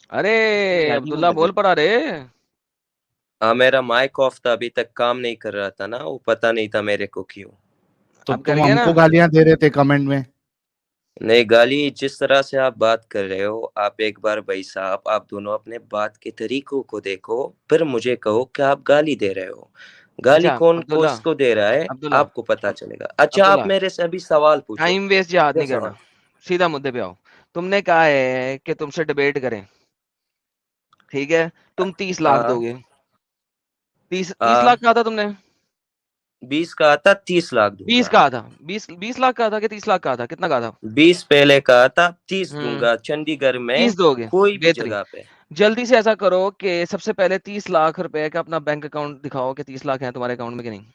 अरे शादी में अब्दुल्ला लगे बोल थे। पड़ा रे। हाँ, मेरा माइक ऑफ था, अभी तक काम नहीं कर रहा था ना, वो पता नहीं था मेरे को क्यों। तो अब कर तुम गया ना। हमको गालियां दे रहे थे कमेंट में। नहीं, गाली जिस तरह से आप बात कर रहे हो, आप एक बार भाई साहब, आप दोनों अपने बात के तरीकों को देखो, फिर मुझे कहो कि आप गाली दे रहे हो। गाली अच्छा कौन अब्दुल्ला, किसको दे रहा है, अब्दुल्ला, आपको पता चलेगा। अच्छा, आप अब्दुल्ला, मेरे से अभी सवाल पूछो। टाइम वेस्ट याद क्या नहीं सवाल? करना। सीधा मुद्दे पे आओ। तुमने कहा है कि तुमसे डिबेट करें, ठीक है? तुम 30 लाख हाँ। दोगे। तीस तीस आ, लाख कहा था तुमने? 20 का आता, 30 लाख 20 दूंगा। कहा था। 20 20 लाख कहा था कि 30 लाख कहा था? कितना कहा था? 20 पहले का आता, 30 हम्म। दूंगा चंडीगढ़ में, 30 दोगे। कोई भी बेहतरीन। जगह पे। जल्दी से ऐसा करो कि सबसे पहले 30 लाख रुपए का अपना बैंक अकाउंट दिखाओ कि 30 लाख है तुम्हारे अकाउंट में कि नहीं।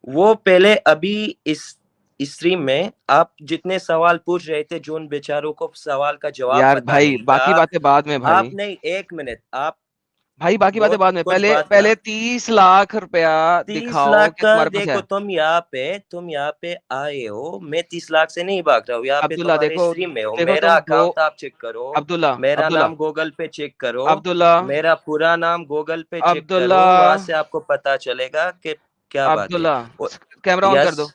वो पहले अभी इस स्ट्रीम में आप जितने सवाल पूछ रहे थे, जो उन बेचारों को सवाल का जवाब यार पता भाई नहीं बाकी था। बातें बाद में भाई। आप नहीं, एक मिनट, आप भाई बाकी बातें बहुत बाद में, कुछ पहले बात ना। पहले 30 लाख रुपया 30 लाख दिखाओ कि का तुम्हारे पास देखो, है। तुम यहाँ पे आए हो, मैं 30 लाख से नहीं भाग रहा हूँ, यहाँ पे अब्दुल्ला तुम्हारे देखो, स्ट्रीम में हो, देखो मेरा तुम दो। अकाउंट आप चेक करो। अब्दुल्ला, मेरा अब्दुल्ला, नाम गूगल पे चेक करो। अब्दुल्ला, मेरा पूरा नाम गूगल पे चेक अब्दुल्ला, करो, वहां से आपको पता चलेगा कि क्या बात है। अब्दुल्ला, कैमरा ऑन कर यस। दो।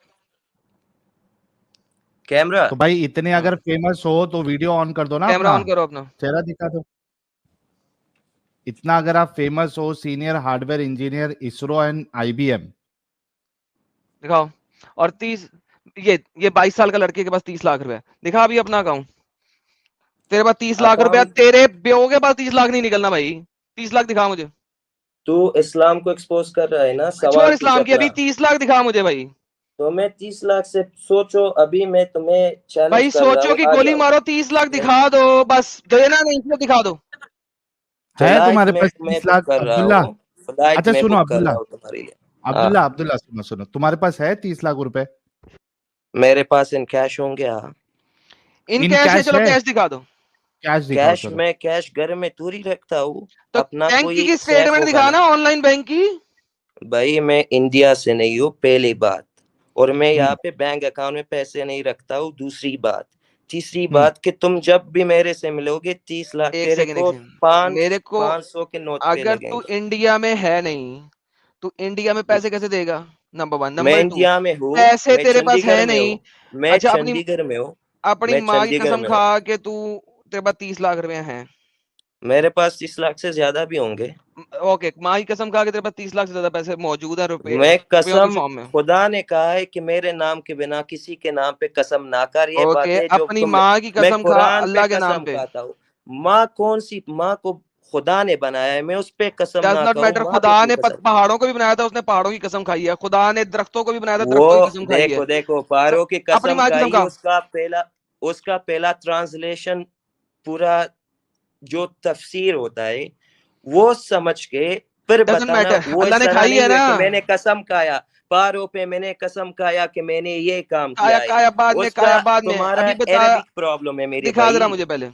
कैमरा। तो भाई इतने हाँ, अगर फेमस हो तो वीडियो ऑन कर दो ना कैमरा अपना, ऑन करो अपना। चेहरा दिखा दो। इतना अगर आप फेमस हो, senior hardware engineer ISRO and IBM. दिखाओ। और 30, ये 22 साल का लड़के के पास 30 लाख रुपए है। दिखा अभी अपना अकाउंट। तेरे पास 30 लाख रुपया, अकाउंट। तेरे बेओ के पास 30 लाख नहीं निकलना भाई। 30 लाख दिखा मुझे। तू इस्लाम को एक्सपोज कर रहा है ना, छोड़ सवाल पूछ इस्लाम की, अपना। अभी 30 लाख दिखा मुझे भाई। तो मैं 30 लाख से सोचो, अभी मैं तुम्हें चैलेंज भाई कर रहा सोचो हूँ, कि आ गोली जाओ। मारो, 30 लाख मैं दिखा दो। बस देना नहीं, इसमें दिखा दो। है फ्लाइट तुम्हारे में पास तुम्हें 30 बुक लाख कर रहा अब्दुल्ला? हूँ। फ्लाइट अच्छा में सुनो बुक कर अब्दुल्ला, रहा हूँ तुम्हारे लिए। अब्दुल्ला, हाँ। अब्दुल्ला सुनो सुनो, तुम्हारे पास है 30 लाख रुपए? मेरे पास इन कैश होंगे, हाँ। इन इन कैश है, कैश चलो है? कैश दिखा दो। कैश दिखाओ कैश चलो। में, कैश घर में दूरी रखता हूँ। तो अपना बैंक कोई की सेफ स्टेटमेंट होगा दिखा ना। ना, ऑनलाइन बैंक की। भाई मैं इंडिया से नहीं हूँ, पहली बात। और मैं हम्म। यहाँ पे बैंक अकाउंट में पैसे नहीं रखता हूँ, दूसरी बात। तीसरी हम्म। बात कि तुम जब भी मेरे से मिलोगे, 30 लाख एक तेरे सेकंड, एक को सेकंड पांच मेरे को। 500 के नोट पे अगर तू लगेंगे। इंडिया में है नहीं, तू इंडिया में पैसे कैसे देगा? Number one. मैं नंबर टू, इंडिया में हूँ। पैसे मैं तेरे पास चंडीगढ़ है में नहीं। हूँ। मैं अच्छा, अपनी चंडीगढ़ में हूँ। अपनी मैं माँ की चंडीगढ़ कसम में खा हूँ। के तू, तेरे पास 30 लाख रुपए हैं। मेरे पास 30 लाख से ज्यादा भी होंगे। ओके, माँ की कसम खा के तेरे पास 30 लाख से ज्यादा पैसे मौजूद है, रुपए मैं रुपयों की कसम, फॉर्म में। खुदा ने कहा है कि मेरे नाम के बिना किसी के नाम पे कसम ना कर, ये बात ओके, है जो अपनी तुम। माँ की मैं कसम खा कुरान पे अल्लाह के नाम कसम पे। खाता हूँ। माँ कौन सी माँ को खुदा ने बनाया है, मैं उस पे कसम डज ना नॉट खाऊं, मैटर। माँ पे खुदा क्यों ने कसम खाऊं? पहाड़ों को भी बनाया था, उसने पहाड़ों की कसम खाई है। खुदा ने दरख्तों को भी बनाया था, दरख्तों की वो कसम खाई है। देखो देखो, स- पारो की अपनी कसम माँ की कसम खाई, खा। उसका पहला ट्रांसलेशन, पूरा जो तफसीर होता है, वो समझ के फिर डजंट बताना। मैटर, वो अल्लाह इस ने तरह खाई नहीं है हुए ना। कि मैंने कसम खाया, पारो पे मैंने कसम खाया कि मैंने ये काम काया किया है। काया बाद में, उसका काया बाद में। तुम्हारा अभी बता। अरबिक प्रॉब्लम है मेरे दिखा जरा भाई। मुझे पहले।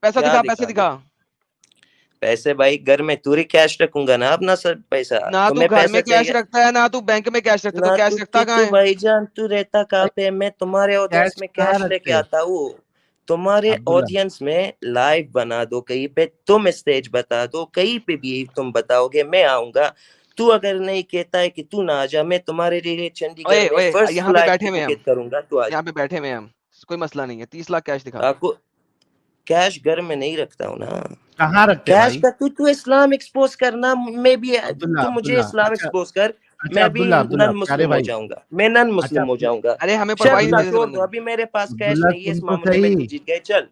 पैसा क्या दिखा, पैसे दिखा दो? दिखा। पैसे भाई घर में तूरी कैश रखूंगा ना, अपना सब पैसा। ना तू तुम्हें घर में पैसा कैश चाहिए? रखता है, ना तू बैंक में कैश रखता है। तो ना कैश तू रखता तू कहाँ तू है? भाईजान, तू रहता कहाँ भाई पे? मैं तुम्हारे ऑडियंस कैश में कहाँ कैश लेके रखते? आता हूँ। तुम्हारे अब्दुल्ला, ऑडियंस में लाइव बना दो कहीं पे, तुम स्टेज बता दो कहीं पे भी, तुम बताओगे मैं आऊंगा। तू अगर नहीं कहता है कि तू ना आ जा, मैं तुम्हारे लिए चंडीगढ़ ओए में ओए, फर्स्ट यहाँ पे फ्लाइट की बैठे हुए हैं हम। टिकट करूंगा, तू आ यहाँ जा। पे बैठे हुए हैं हम। कोई मसला नहीं है, 30 लाख कैश दिखा। आपको कैश घर में नहीं रखता हूँ ना। कहाँ रखते कैश भाई? का तू तू इस्लाम एक्सपोज करना, मैं भी। अब्दुल्ला, तू मुझे अब्दुल्ला, इस्लाम अच्छा। एक्सपोज कर। अच्छा मैं भी अब्दुल्ला, अब्दुल्ला, नन प्यारे मुस्लिम हो भाई। जाऊंगा, मैं नन अच्छा मुस्लिम हो जाऊंगा। अरे हमें चल परवाह ही नहीं चल, थी जैसे छोड़ बंदे दो, की। अभी मेरे पास कैश अब्दुल्ला नहीं है, सुन इस तो मामले में सही। तू जीत गए, चल।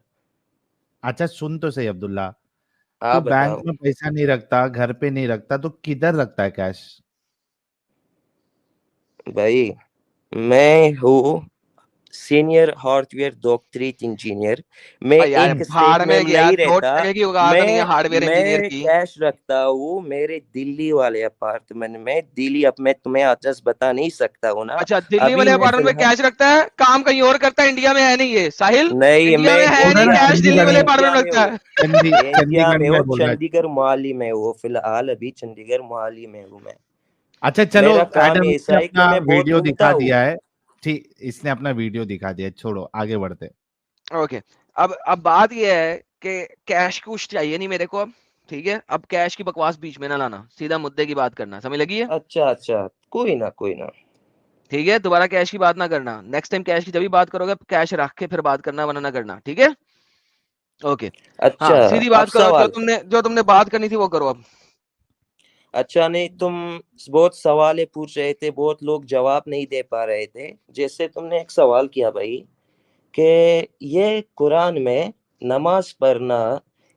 अच्छा सुन तो सही अब्दुल्ला। तू हाँ बैंक बताओ। में पैसा नहीं रखता, घर पे नहीं रखता, तो किधर रखता है कैश? भाई मैं हूँ सीनियर हार्डवेयर डॉक्टरेट इंजीनियर। मैं और यार हम्म। एक स्टेट भाड़ में में गया, नहीं दो रहता। टके की औकात नहीं है मैं हार्डवेयर इंजीनियर मैं की। कैश रखता हूँ मेरे दिल्ली वाले अपार्टमेंट में, दिल्ली। अब मैं तुम्हें एड्रेस बता नहीं सकता हूँ ना। अच्छा, दिल्ली अभी वाले मैं अपार्टमेंट में फिलहाल, कैश रखता है, काम कहीं और करता है, इंडिया में है नहीं ये साहिल। नहीं, इंडिया मैं में है बोल रहा नहीं है ना इंडिया, कैश, दिल्ली चंडीगढ़ वाले में। अपार्टमेंट इंडिया में में रखता हूँ। है। इंडिया चंडीगढ़ में में हो, बोल रहा है। चंडीगढ़ मोहाली में हो फिलहाल, अभी चंडीगढ़ मोहाली में हूँ मैं। अच्छा चलो, मेरा काम एडम ऐसा इसने है कि अपना मैं बहुत वीडियो घूमता दिखा हूँ। दिया है। ठीक, इसने अपना वीडियो दिखा दिया है, छोड़ो आगे बढ़ते। ओके, अब बात ये है कि कैश कुछ चाहिए नहीं मेरे को अब, ठीक है? अब कैश की बकवास बीच में ना लाना, सीधा मुद्दे की बात करना, समझ लगी है? अच्छा अच्छा, कोई ना कोई ना। ठीक है, दोबारा कैश की बात ना करना, नेक्स्ट टाइम कैश की जब भी बात करोगे कैश रख के फिर बात करना, वरना ना करना, ठीक है? ओके। अच्छा, हाँ, सीधी अब बात करो, सवाल करो। जो तुमने बात करनी थी वो करो अब। अच्छा, नहीं तुम बहुत सवाल पूछ रहे थे, बहुत लोग जवाब नहीं दे पा रहे थे। जैसे तुमने एक सवाल किया भाई कि ये कुरान में नमाज पढ़ना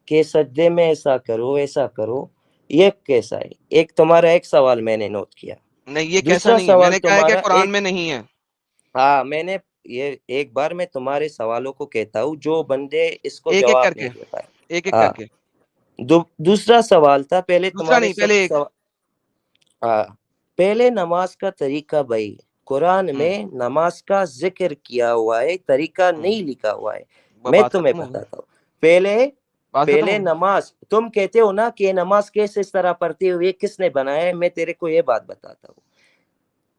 के सजदे में ऐसा करो ऐसा करो, ये कैसा है? एक तुम्हारा एक सवाल मैंने नोट किया। नहीं, ये कैसा दूसरा नहीं है, सवाल मैंने कहा है कि तुम्हारा कुरान एक, में नहीं है। हाँ मैंने ये एक बार मैं तुम्हारे सवालों को कहता हूँ जो बंदे इसको एक एक जवाब करके, नहीं दे पाए। एक एक हाँ, करके। दूसरा सवाल था, पहले दूसरा तुम्हारे नहीं, सब पहले एक। हाँ, पहले नमाज का तरीका भाई, कुरान हम्म। में नमाज का जिक्र किया हुआ है, तरीका हम्म। नहीं लिखा हुआ है। मैं बात तुम्हें खत्म होगी। बताता हूँ। पहले बात खत्म पहले होगी। नमाज, तुम कहते हो ना कि नमाज कैसे इस तरह पढ़ते हुए किसने बनाया है, मैं तेरे को ये बात बताता हूँ।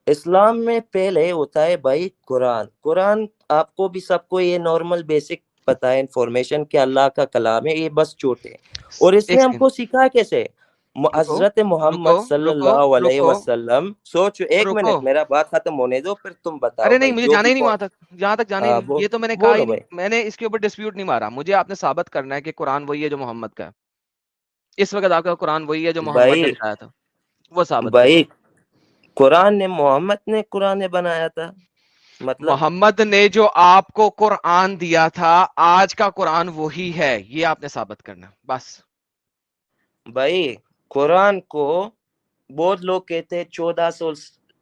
इस्लाम में पहले होता है भाई कुरान। कुरान आपको भी सबको ये नॉर्मल बेसिक पता है इन्फॉर्मेशन कि अल्लाह का कलाम है, ये बस छोटे। और इसने एक सेकंड। हमको सिखाया कैसे? रुको, हजरत रुको, मोहम्मद रुको, सल्लल्लाहु अलैहि रुको, वसल्लम, सोच एक रुको। मिनट मेरा बात खत्म होने दो, फिर तुम बताओ अरे नहीं, भाई मुझे जो जाना भी ही नहीं वहां पॉइंट। तक, जहां तक जाना ही हाँ नहीं, ये तो मैंने कहा ही बोलो नहीं, भाई। मैंने इसके ऊपर डिस्प्यूट नहीं मारा, मुझे आपने साबित करना है कि कुरान वही है जो मोहम्मद का है। इस वक्त आपका कुरान वही है जो मोहम्मद ने भाई बताया था, वो साबित करो। भाई, कुरान ने मोहम्मद ने कुरान ने बनाया था मतलब? मोहम्मद ने जो आपको कुरान दिया था, आज का कुरान वही है, ये आपने साबित करना बस। भाई कुरान को बहुत लोग कहते हैं 1400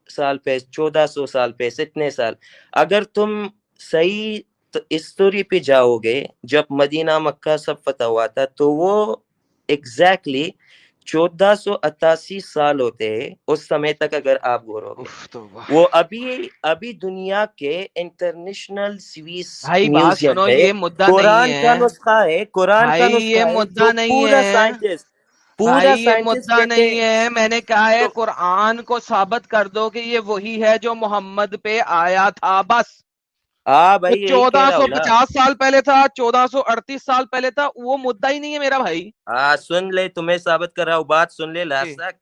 साल पे, 1400 साल पे, इतने साल। अगर तुम सही हिस्टोरी पे जाओगे, जब मदीना मक्का सब फतह हुआ था, तो वो एग्जैक्टली 1488 साल होते हैं उस समय तक, अगर आप गौरोगे। उफ तो वाह। वो अभी अभी दुनिया के इंटरनेशनल स्विस भाई बात म्यूजियम सुनो, में ये मुद्दा नहीं कुरान है। का नुस्खा है, कुरान भाई का ये नुस्खा है जो मुद्दा नहीं पूरा है। साइंटिस्ट, भाई पूरा ये साइंटिस्ट मुद्दा कहते नहीं है, मैंने कहा है तो। कुरान को साबित कर दो कि ये वही है जो मोहम्मद पे आया था, बस। हाँ वो भाई यही कह रहा हूँ ना। 1450 साल पहले था, 1438 साल पहले था, वो मुद्दा ही नहीं है मेरा भाई। हाँ सुन ले, तुम्हें साबित कर रहा हूँ, बात सुन ले जी। लास्ट तक।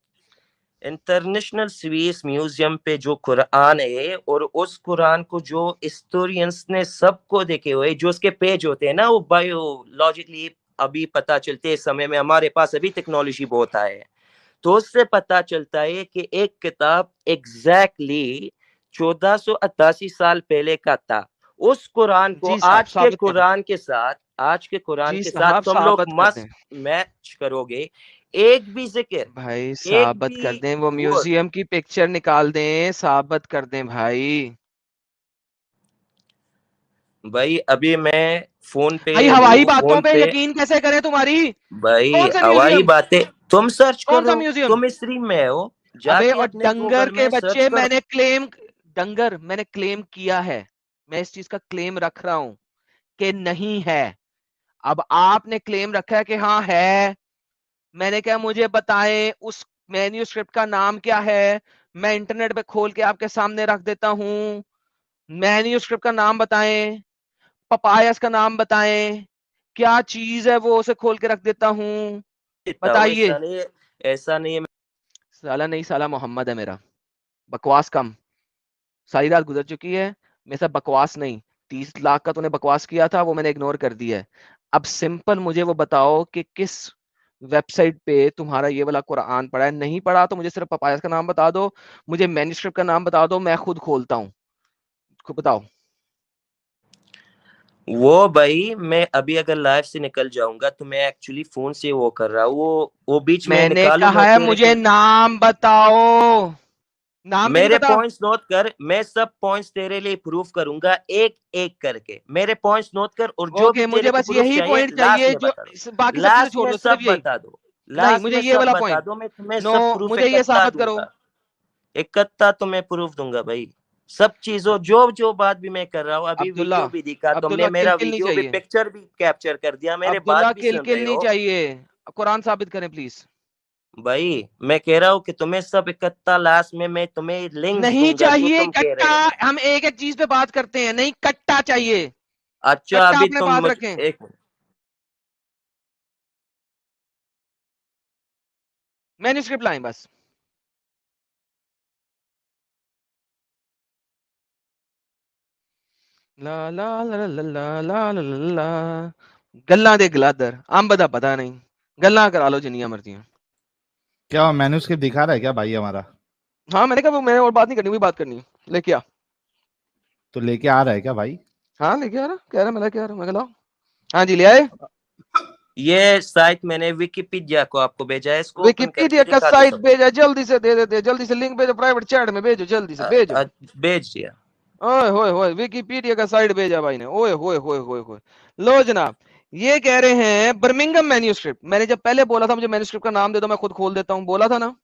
इंटरनेशनल स्विस म्यूजियम पे जो कुरान है, और उस कुरान को जो हिस्टोरियंस ने सबको देखे हुए, जो उसके पेज होते हैं ना, वो बायोलॉजिकली अभी पता चलते हैं, इस समय में हमारे पास अभी टेक्नोलॉजी बहुत है, तो उससे पता चलता है कि एक किताब एग्जैक्टली 1488 साल पहले का था। उस कुरान को जी साहब, साबित कर दें। आज के कुरान जी के साथ साहब, तुम लोग साबित कर मस्त दें। मैच करोगे। एक भी जिक्र, भाई एक साबित कर भी दें, वो वो, म्यूजियम की पिक्चर निकाल दें, साबित कर दें भाई। भाई अभी मैं फोन पे भाई हवाई हूँ, बातों फोन पे पे। यकीन कैसे करें तुम्हारी? भाई कौन सा हवाई म्यूजियम? बातें तुम सर्च कौन सा करो, म्यूजियम? तुम स्ट्रीम में हो, अबे जाके और अपने डंगर गूगल के में सर्च बच्चे, करो। मैंने क्लेम किया है, मैं इस चीज का क्लेम रख रहा हूं कि नहीं है। अब आपने क्लेम रखा है कि हाँ है, मैंने कहा मुझे बताएं उस मैन्यूस्क्रिप्ट का नाम क्या है, मैं इंटरनेट पे खोल के आपके सामने रख देता हूं। मैन्यूस्क्रिप्ट का नाम बताएं, पपायस का नाम बताएं, क्या चीज है वो, उसे खोल के रख देता हूं। देता हूँ, बताइए। ऐसा नहीं है, ऐसा नहीं है। साला नहीं, साला मोहम्मद है मेरा। बकवास कम। सारी रात गुजर चुकी है, मेरे साथ बकवास नहीं। 30 लाख का तूने बकवास किया था, वो मैंने इग्नोर कर दिया है। अब सिंपल मुझे वो बताओ कि किस वेबसाइट पे तुम्हारा ये वाला कुरान पड़ा है। नहीं पड़ा तो मुझे सिर्फ पपायस का नाम बता दो, मुझे मैन्युस्क्रिप्ट का नाम बता दो, मैं खुद खोलता हूँ। खुद बताओ। वो भाई मैं अभी अगर लाइव से निकल जाऊंगा, तो मैं एक्चुअली फोन से वो कर रहा हूँ, वो बीच में मैंने निकालूंगा कहा है तेरे मुझे को। नाम बताओ। नाम भी नहीं मेरे पता? पॉइंट्स नोट कर, मैं सब पॉइंट्स तेरे लिए प्रूव करूंगा एक एक करके। मेरे पॉइंट्स नोट कर, और जो भी ओके, तेरे मुझे को बस प्रूफ यही चाहिए पॉइंट लास्ट चाहिए में जो, बता दो। बाकी सब चीजें लास्ट छोड़ में दो, सिर्फ सब यही। बता दो, नहीं, लास्ट मुझे में ये सब वाला बता पॉइंट। दो, मैं तुम्हें नो, सब प्रूफ मुझे ये इकट्ठा साबित करो। दूंगा। इकट्ठा तुम्हें प्रूफ दूंगा भाई, सब चीजों, जो जो बात भी मैं कर रहा हूँ। अभी अब्दुल्ला, वीडियो भी दिखा तुमने, अब्दुल्ला मेरा किलकिल नहीं वीडियो भी, चाहिए। पिक्चर भी कैप्चर कर दिया, मेरे बात अब्दुल्ला भी सुन किलकिल रहे नहीं हो। चाहिए। कुरान साबित करें प्लीज। भाई मैं कह रहा हूँ कि तुम्हें सब इकट्ठा, लास्ट में मैं तुम्हें लिंक्स नहीं दूंगा जो चाहिए तुम कह कट्टा। रहे हो। हम एक एक चीज पे बात करते हैं, नहीं कट्टा चाहिए। अच्छा कट्टा अभी अपने तुम पास मुझ रखें। एक मिनट, मैन्यूस्क्रिप्ट लाएं बस। ला ला ला ला ला ला ला ला ला। गल्ला दे गलादर अंब दा पता नहीं, गल्ला करा लो जिन्नियां मर्जियां। क्या मैन्यूस्क्रिप्ट दिखा रहा है क्या भाई हमारा? हाँ मैंने कहा वो मैंने और बात नहीं करनी, वही बात करनी है। लेके आ। तो लेके आ रहा है क्या भाई? हाँ लेके आ रहा, कह रहा मैं लेके आ रहा, मैं कहा लाओ। हाँ जी ले आए। ये साइट मैंने विकिपीडिया को आपको भेजा है, इसको ओपन विकिपीडिया करके का दिखा दो साइट सब। भेजा, जल्दी से दे देते, जल्दी से लिंक भेजो, प्राइवेट चैट में भेजो, जल्दी से भेजो। भेज दिया। ओए होए होए, विकिपीडिया का साइट भेजा भाई ने, ओए होए होए होए होए। लो जनाब, ये कह रहे हैं बर्मिंघम मैन्यूस्क्रिप्ट। मैंने जब पहले बोला था मुझे मैन्यूस्क्रिप्ट का नाम दे दो मैं खुद खोल देता हूँ, बोला था ना,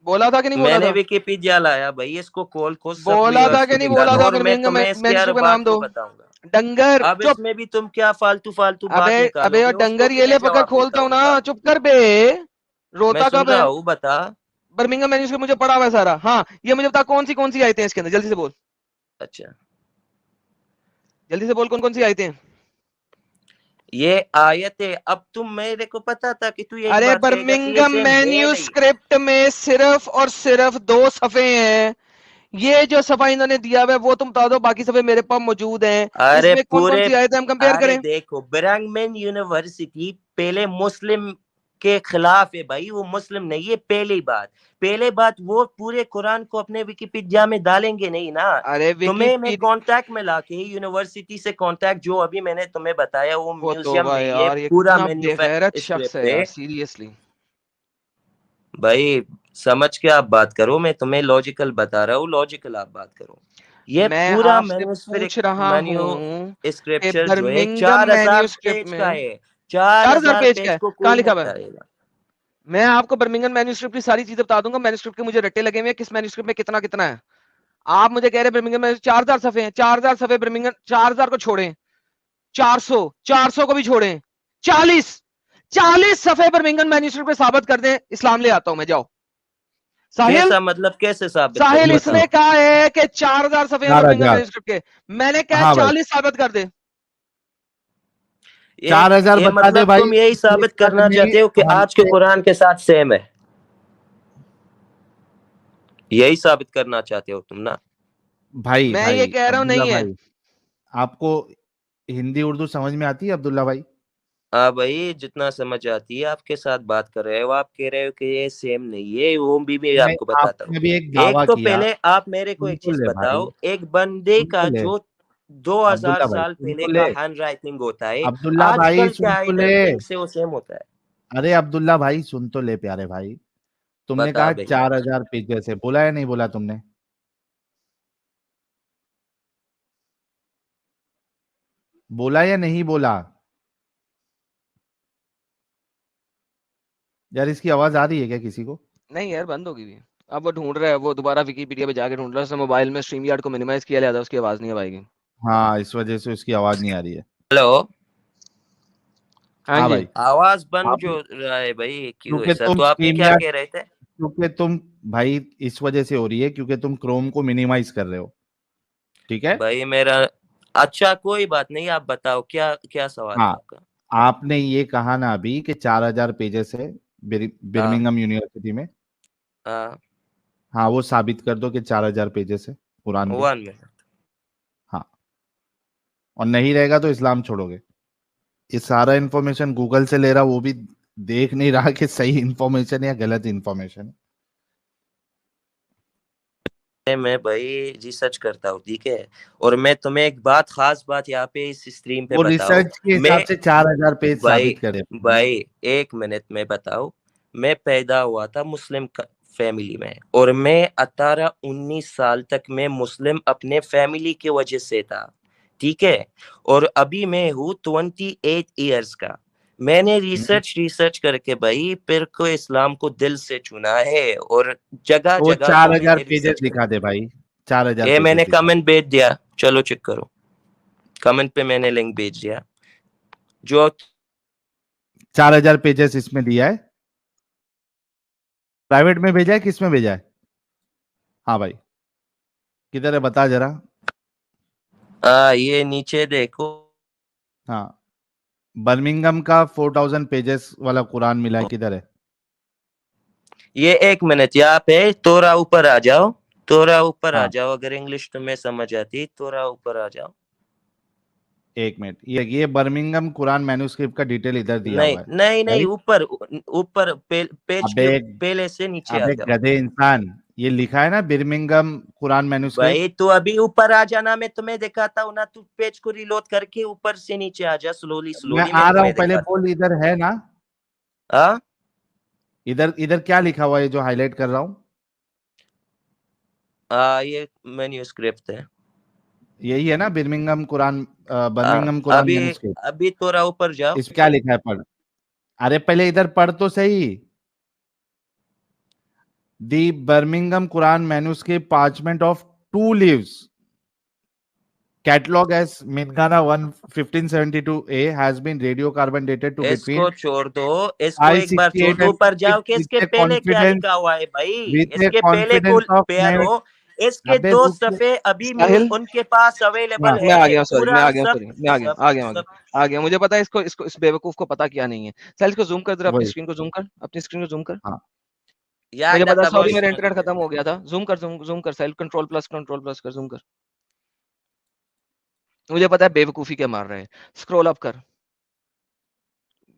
बोला था कि नहीं बोला मैंने था? विकिपीडिया लाया भाई, इसको खोल खोल सब बोला था व्यूअर्स कि को नहीं दिखा बोला दो, था और मैं बर्मिंघम तुम्हें इसके हर मैन्यूस्क्रिप्ट का नाम बात दो। को बताऊंगा। डंगर अब चुप। इसमें भी तुम क्या फालतू फालतू अबे बात अबे और निकालोगे, उसको डंगर भी ये ले मैं पकड़ जवाब देता खोलता हूँ, हूँ ना, निकालो। चुप कर बे। मैं रोता सुन कब रहा है? हूँ, बता। बर्मिंघम मैन्यूस्क्रिप्ट मुझे पढ़ा हुआ है सारा। हाँ ये मुझे बता कौन सी आयतें हैं इसके अंदर, जल्दी से बोल, अच्छा जल्दी से बोल कौन सी आयतें हैं। ये आयतें, अब तुम, मेरे को पता था कि तू यही अरे बात कहेगा कि ये बर्मिंघम सेम है नहीं। मैन्यूस्क्रिप्ट में सिर्फ और सिर्फ 2 सफ़े हैं। ये जो सफ़ा इन्होंने दिया हुआ है वो तुम बता दो, बाकी सफ़े मेरे पास मौजूद हैं। अरे इसमें कौन पूरे, सी आयतें हम कंपेयर अरे करें? देखो, ब्रैंगमैन यूनिवर्सिटी पहले मुस्लिम के खिलाफ है भाई, वो मुस्लिम नहीं है। पहले बात वो पूरे कुरान को अपने विकिपीडिया में डालेंगे नहीं ना। अरे तुम्हें मैं विकिपीडिया, कांटेक्ट में लाके यूनिवर्सिटी से कांटेक्ट, जो अभी मैंने तुम्हें बताया, वो वो म्यूजियम तौबा में ये यार, ये पूरा कितना बेगैरत शख्स मैन्युस्क्रिप्ट है यार, है सीरियसली। भाई। समझ के आप बात करो, मैं तुम्हें लॉजिकल बता रहा हूँ, लॉजिकल आप बात करो। ये मैं पूरा आपसे पूछ रहा मैन्यू हूं कि स्क्रिप्चर जो है बर्मिंघम 4000 मैन्यूस्क्रिप्ट पेज का में है। चार 4000 हजार पेज का पेज है, को कहां कोई लिखा नहीं हुआ है? करेगा। मैं आपको बर्मिंघम मैन्यूस्क्रिप्ट की सारी चीजें बता दूंगा, मैन्यूस्क्रिप्ट के मुझे रट्टे लगे हुए हैं, किस मैन्यूस्क्रिप्ट में कितना कितना है। आप मुझे कह रहे हैं बर्मिंघम में 4000 सफ़े हैं, 4000 सफ़े बर्मिंघम, 4000 को छोड़ें, 400 को भी छोड़ें, 40 सफ़े बर्मिंघम मैन्यूस्क्रिप्ट पे साबित कर दें, इस्लाम ले आता हूं मैं, जाओ। साहिल, कैसा मतलब, कैसे साबित करूं, साहिल बताओ। इसने कहा है कि 4000 सफ़े हैं चार बर्मिंघम हजार मैन्यूस्क्रिप्ट के, मैंने कहा हाँ भाई, 40 साबित कर दे। ये 4000 ये बता दे मतलब भाई। तुम यही साबित पेज करना नहीं, चाहते हो कि आज के हमसे कुरान के साथ सेम है, यही साबित करना चाहते हो तुम ना। भाई मैं ये भाई कह रहा हूं अब्दुल्ला नहीं है। भाई, आपको हिंदी उर्दू समझ में आती है अब्दुल्ला भाई? हाँ भाई, जितना समझ आती है आपके साथ बात कर रहे हो, आप कह रहे हो कि ये सेम नहीं है, वो भी नहीं, आपको बताता हूँ। आपने भी एक एक दावा तो किया। पहले आप मेरे को सुन एक तो चीज ले भाई, बताओ, एक बंदे सुन तो का ले जो 2000 अब्दुल्ला भाई, साल सुन पहले तो का ले हैंड राइटिंग होता है, अब्दुल्ला भाई, आजकल सुन क्या तो ले। हैंड से वो सेम होता है। अरे अब्दुल्ला भाई सुन तो ले प्यारे भाई, तुमने बता कहा भाई। 4000 पेजेस है, बोला या नहीं बोला तुमने? बोला या नहीं बोला? यार इसकी आवाज आ रही है क्या किसी को? नहीं यार बंद होगी भी। अब वो ढूंढ रहा है, वो दोबारा विकिपीडिया पे जाके ढूंढ रहा है, उसने मोबाइल में स्ट्रीम यार्ड को मिनिमाइज किया लिया था, उसकी आवाज नहीं आ पाएगी। हाँ, इस वजह से उसकी आवाज नहीं आ रही है। हेलो। हाँ हाँ जी। भाई, आवाज बंद आप जो रहा है भाई, क्यों क्योंकि ऐसा, तुम तो आपने स्ट्रीम क्या यार्ड, कह रहे थे? क्योंकि तुम भाई इस वजह से हो रही है क्योंकि तुम क्रोम को मिनिमाइज कर रहे हो, ठीक है? भाई मेरा, अच्छा कोई बात नहीं, आप बताओ क्या क्या सवाल था हाँ, आपका। आपने ये कहा ना अभी कि 4000 पेजेस है हाँ बिर्मिंघम यूनिवर्सिटी में। हाँ। हाँ, वो साबित कर दो कि 4000 पेजेस है कुरान के। 1 मिनट। हाँ, और नहीं रहेगा तो इस्लाम छोड़ोगे। ये सारा इंफॉर्मेशन गूगल से ले रहा, वो भी देख नहीं रहा कि सही इंफॉर्मेशन या गलत इंफॉर्मेशन है। मैं भाई रिसर्च करता हूँ, ठीक है। और मैं तुम्हें एक बात, खास बात यहाँ पे इस स्ट्रीम पे वो बताऊं। रिसर्च के मैं, हिसाब से 4000 पेज भाई साबित करे। भाई 1 मिनट में बताओ। मैं पैदा हुआ था मुस्लिम फैमिली में, और मैं 18-19 साल तक मैं मुस्लिम अपने फैमिली की वजह से था, ठीक है। और अभी मैं हूँ 28 ईयर्स का। मैंने रिसर्च करके भाई फिर को इस्लाम को दिल से चुना है, और जगह तो वो जगह को 4000 मैंने पेजेस रिसर्च कर। दिखा दे भाई, 4000 ये पेजेस मैंने दिखा। कमेंट भेज दिया, चलो चेक करो। कमेंट पे मैंने लिंक भेज दिया जो। 4000 पेजेस इसमें दिया है, प्राइवेट में भेजा है, किस में भेजा है? हाँ भाई, किधर है बता जरा। ये नीचे देखो। हाँ, बर्मिंगम का 4000 पेजेस वाला कुरान मिला है, किधर है? ये 1 मिनट यहाँ पे थोड़ा ऊपर आ जाओ, थोड़ा ऊपर आ हाँ, जाओ, अगर इंग्लिश तुम्हें समझ आती थोड़ा ऊपर आ जाओ। 1 मिनट, ये बर्मिंगम कुरान मैन्युस्क्रिप्ट का डिटेल इधर दिया नहीं हुआ है, नहीं नहीं, राइट? ऊपर ऊपर पेज अबे के पहले से नीचे आ अबे जाओ। गधे इंसान, ये लिखा है ना बर्मिंगम कुरान मैन्युस्क्रिप्ट। भाई तू अभी ऊपर आ जाना, मैं तुम्हें दिखाता हूँ ना, तू पेज को रिलोड करके ऊपर से नीचे आ जा, स्लोली मैं स्लोली, मैं आ रहा हूँ, तुम्हें पहले दिखाता हूँ। बोल इधर है ना? हाँ, इधर इधर क्या लिखा हुआ है जो हाईलाइट कर रहा हूँ? ये मेन्यू स्क्रिप्ट है। यही है ना बर्मिंगम कुरान, हाँ, बर्मिंगम कुरान अभी मैन्युस्क्रिप्ट? अभी थोड़ा ऊपर जाओ। इस क्या लिखा है, पढ़। अरे पहले इधर पढ़ तो सही। The Birmingham Quran manuscript parchment of 2 leaves catalog as Minkana 1 1572A has been radiocarbon dated to between इसको छोड़ दो, इसको एक बार छोड़ 568 दो, and ऊपर जाओ कि 6 इसके पहले क्या लिखा हुआ है भाई, with a इसके पहले को confidence of पढ़ो। इसके अबे 2 रुक जा। सफ़े अभी साहिल, उनके पास अवेलेबल मैं आ है, गया, सॉरी, मैं पूरा आ गया, सब सॉरी, मैं आ गया, सब आ गया, आ सब। गया, आ गया। मुझे पता है, इसको इसको इस बेवकूफ को पता क्या नहीं है। साहिल, इसको जूम कर, जरा अपनी वही, स्क्रीन को जूम कर, अपनी स्क्रीन को जूम कर। हाँ, मुझे याद पता है, आता सॉरी, वॉइस मेरा नोट इंटरनेट में। खत्म हो गया था। जूम कर, जूम कर साहिल, कंट्रोल प्लस कर, जूम कर। मुझे पता है बेवकूफी क्या मार रहे हैं। स्क्रॉल अप कर,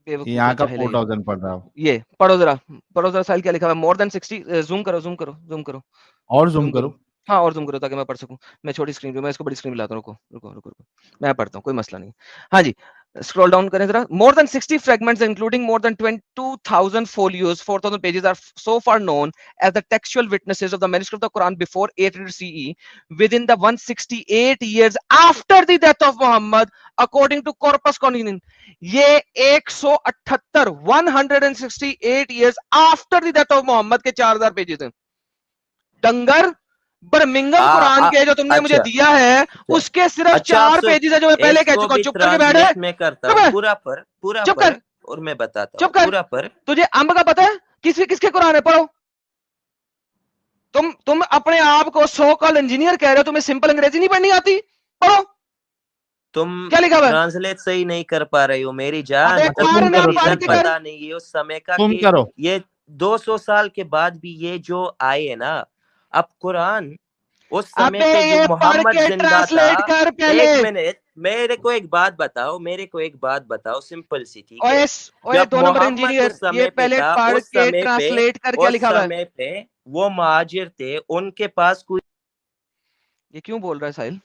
बेवकूफ यहाँ है का जाहिल है ये। 4000 पढ़ रहा हूँ। ये पढ़ो जरा, पढ़ो जरा साहिल, क्या लिखा हुआ है? मोर देन 60, जूम करो, जूम करो, जूम करो, और जूम जूम करो। करो। हाँ, और जूम करो ताकि मैं पढ़ सकूं। मैं छोटी स्क्रीन पे, मैं इसको बड़ी स्क्रीन पे लाता हूँ, रुको रुको रुको रुको, मैं पढ़ता हूँ, कोई मसला नहीं। हाँ जी, स्क्रॉल डाउन करें जरा। More than 60 fragments including more than 22,000 folios, 4,000 pages are so far known as the textual witnesses of the manuscript of the Quran before 800 CE, within the 168 years after the death of Muhammad, according to Corpus Canonical। ये 178 168 years after the death of Muhammad के 4000 pages हैं। डंगर, Birmingham Quran के जो तुमने मुझे अच्छा दिया है, उसके सिर्फ अच्छा, आप 4 पेजेस है जो मैं पहले कह इसको चुका हूं। भी चुप करके बैठ। ट्रांसलेट में करता चुप हूँ, है, पूरा चुप पर, कर, और मैं बताता चुप हूँ कर। पूरा पर। तुझे अंब का पता है? किसके कुरान है? पढ़ो। तुम अपने आप को सो कॉल्ड इंजीनियर कह रहे हो, तुम्हें सिंपल अंग्रेजी नहीं पढ़नी आती? पढ़ो, तुम क्या लिखा हुआ है? ट्रांसलेट सही नहीं कर पा रहे हो मेरी जान, अबे अच्छा तुम्हें तुम कर ना, करो, पढ़ तुम प्रेसिजन के करो, कर। पता नहीं है उस समय का तुम कि करो। ये 200 साल के बाद भी ये जो आए है ना, अब कुरान उस समय अबे पे जो ये पढ़ मोहम्मद के जिंदा था। ट्रांसलेट कर पहले। 1 मिनट, मेरे को एक बात बताओ, मेरे को एक बात बताओ, सिंपल सी, ठीक है। ओए ओए, जब 2 नंबर मोहम्मद इंजीनियर, उस ये समय पे पहले था, पढ़ उस के समय पे, ट्रांसलेट कर, क्या उस लिखा हुआ है? समय पे वो महाजिर थे, उनके पास कोई। ये क्यों बोल रहा है साहिल?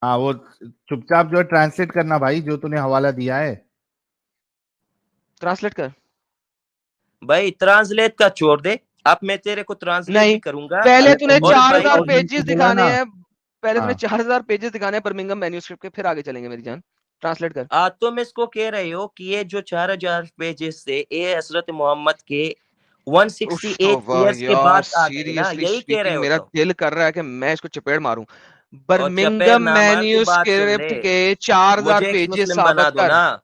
हाँ, वो चुपचाप जो है ट्रांसलेट करना भाई, जो तूने हवाला दिया है। ट्रांसलेट कर। भाई ट्रांसलेट का छोड़ दे, अब मैं तेरे को ट्रांसलेट नहीं, भी करूंगा। पहले अरे तो तूने और मोर देन भाई 4000 1000 तो पेजेस बोला दिखाने ना। हैं। पहले तूने हाँ, 4000 पेजेस दिखाने हैं बर्मिंगम मैन्यूस्क्रिप्ट के, फिर आगे चलेंगे मेरी जान। ट्रांसलेट कर। तुम इसको कह रहे हो कि ये जो 4000 पेजेस से ये हजरत मोहम्मद के 168 वाह ईयर्स के यार, बाद आ गए ना, सीरियसली यही कह रहे स्पीकिंग, हो मेरा तुम। दिल कर रहा है कि मैं इसको चपेट मारूं। और चपेर बर्मिंगम ना मार, तू बात सुन मैन्यूस्क्रिप्ट ले। के 4000 मुझे एक्स पेजेस मुस्लिम बना साबित दो कर। ना,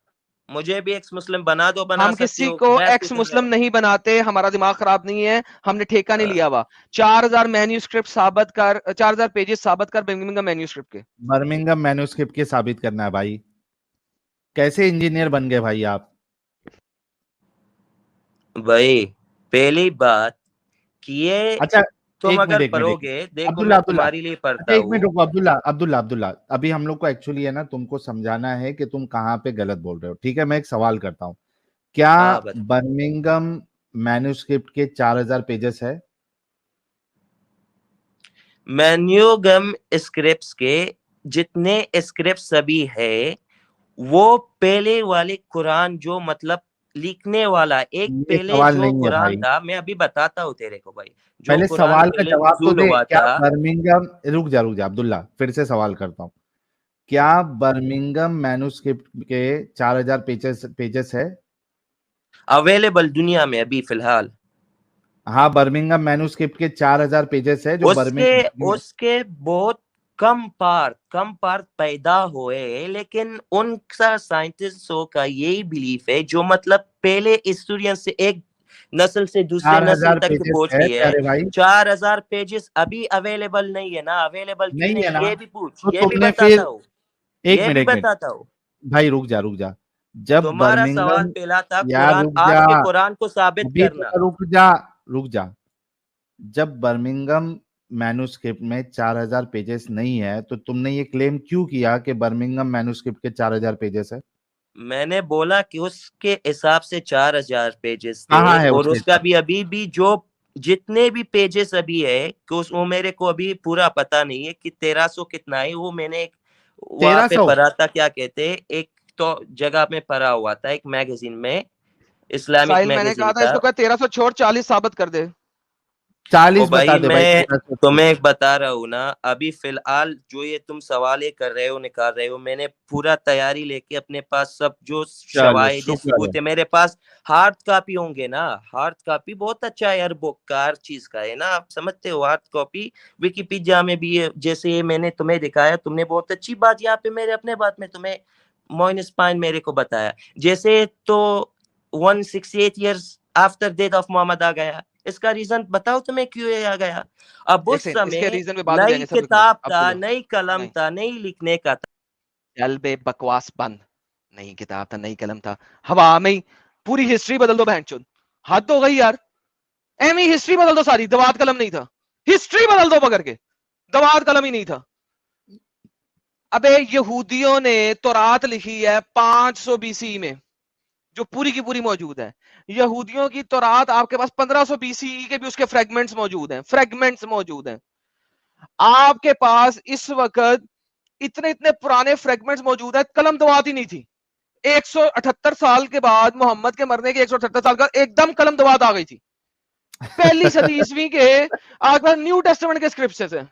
मुझे भी एक्स मुस्लिम बना दो, बना हम सकते किसी हो, को मैं एक्स पूछ रहा मुस्लिम हूँ। नहीं बनाते, हमारा दिमाग खराब नहीं है, हमने ठेका नहीं हाँ, लिया हुआ। 4000 मैन्यूस्क्रिप्ट साबित कर, 4000 पेजेस साबित कर बर्मिंगम मैन्यूस्क्रिप्ट के। बर्मिंगम मैन्युस्क्रिप्ट के साबित करना है भाई। कैसे इंजीनियर बन गए भाई आप? भाई पहली बात कि ये अच्छा, तुम एक मिनट, अगर एक मिनट, एक मिनट। पढ़ोगे, देखो अब्दुल्ला, मैं अब्दुल्ला, तुम्हारे लिए अच्छा पढ़ता एक मिनट हूँ। रुको। अब्दुल्ला, अब्दुल्ला, अब्दुल्ला, अभी हम लोग को एक्चुअली है ना, तुमको समझाना है कि तुम कहाँ पे गलत बोल रहे हो, ठीक है? मैं एक सवाल करता हूँ, क्या हाँ बता। बर्मिंगम मैन्युस्क्रिप्ट के 4000 पेजेस है? मैन्यूगम स्क्रिप्ट्स के जितने स्क्रिप्ट सभी है, वो पहले वाले कुरान जो मतलब लिखने वाला एक ये पहले सवाल जो नहीं है कुरान भाई। था, मैं अभी बताता हूँ तेरे को भाई, जो पहले कुरान सवाल का पहले जवाब तो नुज़ूल दे। हुआ क्या था। बर्मिंगम, रुक जा अब्दुल्ला, फिर से सवाल करता हूँ। क्या बर्मिंगम मैन्युस्क्रिप्ट के 4000 पेजेस पेजेस है? अवेलेबल दुनिया में अभी फिलहाल। हाँ, बर्मिंगम मैन्युस्क्रिप्ट के 4000 पेजेस है जो उसके बर्मिंगम। उसके बहुत कम पार्ट पैदा हुए, लेकिन उन साइंटिस्टों का यही बिलीफ है, जो मतलब पहले स्टूडेंट से एक नस्ल से दूसरे नस्ल 4000 तक पेजेस पहुंच है गई है। प्यारे भाई, 4000 पेजेस अभी अवेलेबल नहीं है ना, अवेलेबल क्यों नहीं है नहीं, ना? ये भी पूछ, तो ये भी तुमने बताता फिर हूँ, एक ये मिनट भी एक मिनट बताता हूँ। भाई, रुक जा। जब तुम्हारा सवाल बर्मिंगम, पहला था यार कुरान, रुक आज जा, के कुरान को साबित अभी करना। तो रुक जा। जब बर्मिंगम मैन्युस्क्रिप्ट में 4000 पेजेस नहीं है, तो तुमने ये क्लेम क्यों किया कि बर्मिंगम मैन्युस्क्रिप्ट के 4000 पेजेस है? मैंने बोला कि उसके हिसाब से 4000 पेजेस कहाँ थे, है और उसके उसका हिसाब? भी अभी भी जो जितने भी पेजेस अभी है कि वो मेरे को अभी पूरा पता नहीं है कि 1300 कितना है। वो मैंने वहां पे 1300? पढ़ा था, क्या कहते हैं, एक तो जगह में पढ़ा हुआ था, एक मैगजीन में, इस्लामिक साहिल मैंने मैगजीन कहा था था। इसको क्या 1300 छोड़ 40 साबित कर दे। 40 बता भाई दे भाई, मैं 1300 छोड़। तुम्हें एक बता रहा हूँ ना, अभी फिलहाल जो ये तुम सवाल ये कर रहे हो, निकाल रहे हो, मैंने पूरा तैयारी लेके अपने पास सब जो चलो शवाहिद शुक्र है। सबूत है मेरे पास। हार्ड कॉपी होंगे ना, हार्ड कॉपी बहुत अच्छा है यार, बुकार चीज का है ना, आप समझते हो, हार्ड कॉपी विकिपीडिया में भी है, जैसे ये मैंने तुम्हें दिखाया, तुमने बहुत अच्छी बात यहाँ पे मेरे अपने बात में तुम्हें मोइन स्पाइन मेरे को बताया। जैसे तो 168 years after death of Muhammad आ गया, इसका रीजन बताओ तुम्हें क्यों ये आ गया। अब एक उस सेकंड, इसके समय रीजन पे बाद में नई जाएंगे, सब्र करो, किताब अब था, बोलो। नई कलम नहीं, था, नई लिखने का था। चल बे बकवास बंद। नई किताब था, नई कलम था, हवा में ही पूरी हिस्ट्री बदल दो बहनचोद। हद हो गई यार, एम ही हिस्ट्री बदल दो सारी, दवात कलम नहीं था, हिस्ट्री बदल दो पकड़ के, दवात कलम ही नहीं था। अबे यहूदियों ने तौरात लिखी है 500 बीसी में, जो पूरी की पूरी मौजूद है। यहूदियों की तौरात आपके पास 1500 बीसीई के भी उसके फ्रेगमेंट्स मौजूद हैं, फ्रेगमेंट्स मौजूद हैं आपके पास इस वक्त। इतने इतने पुराने फ्रेगमेंट्स मौजूद है, कलम दवात ही नहीं थी। 178 साल के बाद, मोहम्मद के मरने के 178 साल का एकदम कलम दवात आ गई थी। पहली सदी ईस्वी के आपके पास न्यू टेस्टामेंट के स्क्रिप्चर्स हैं,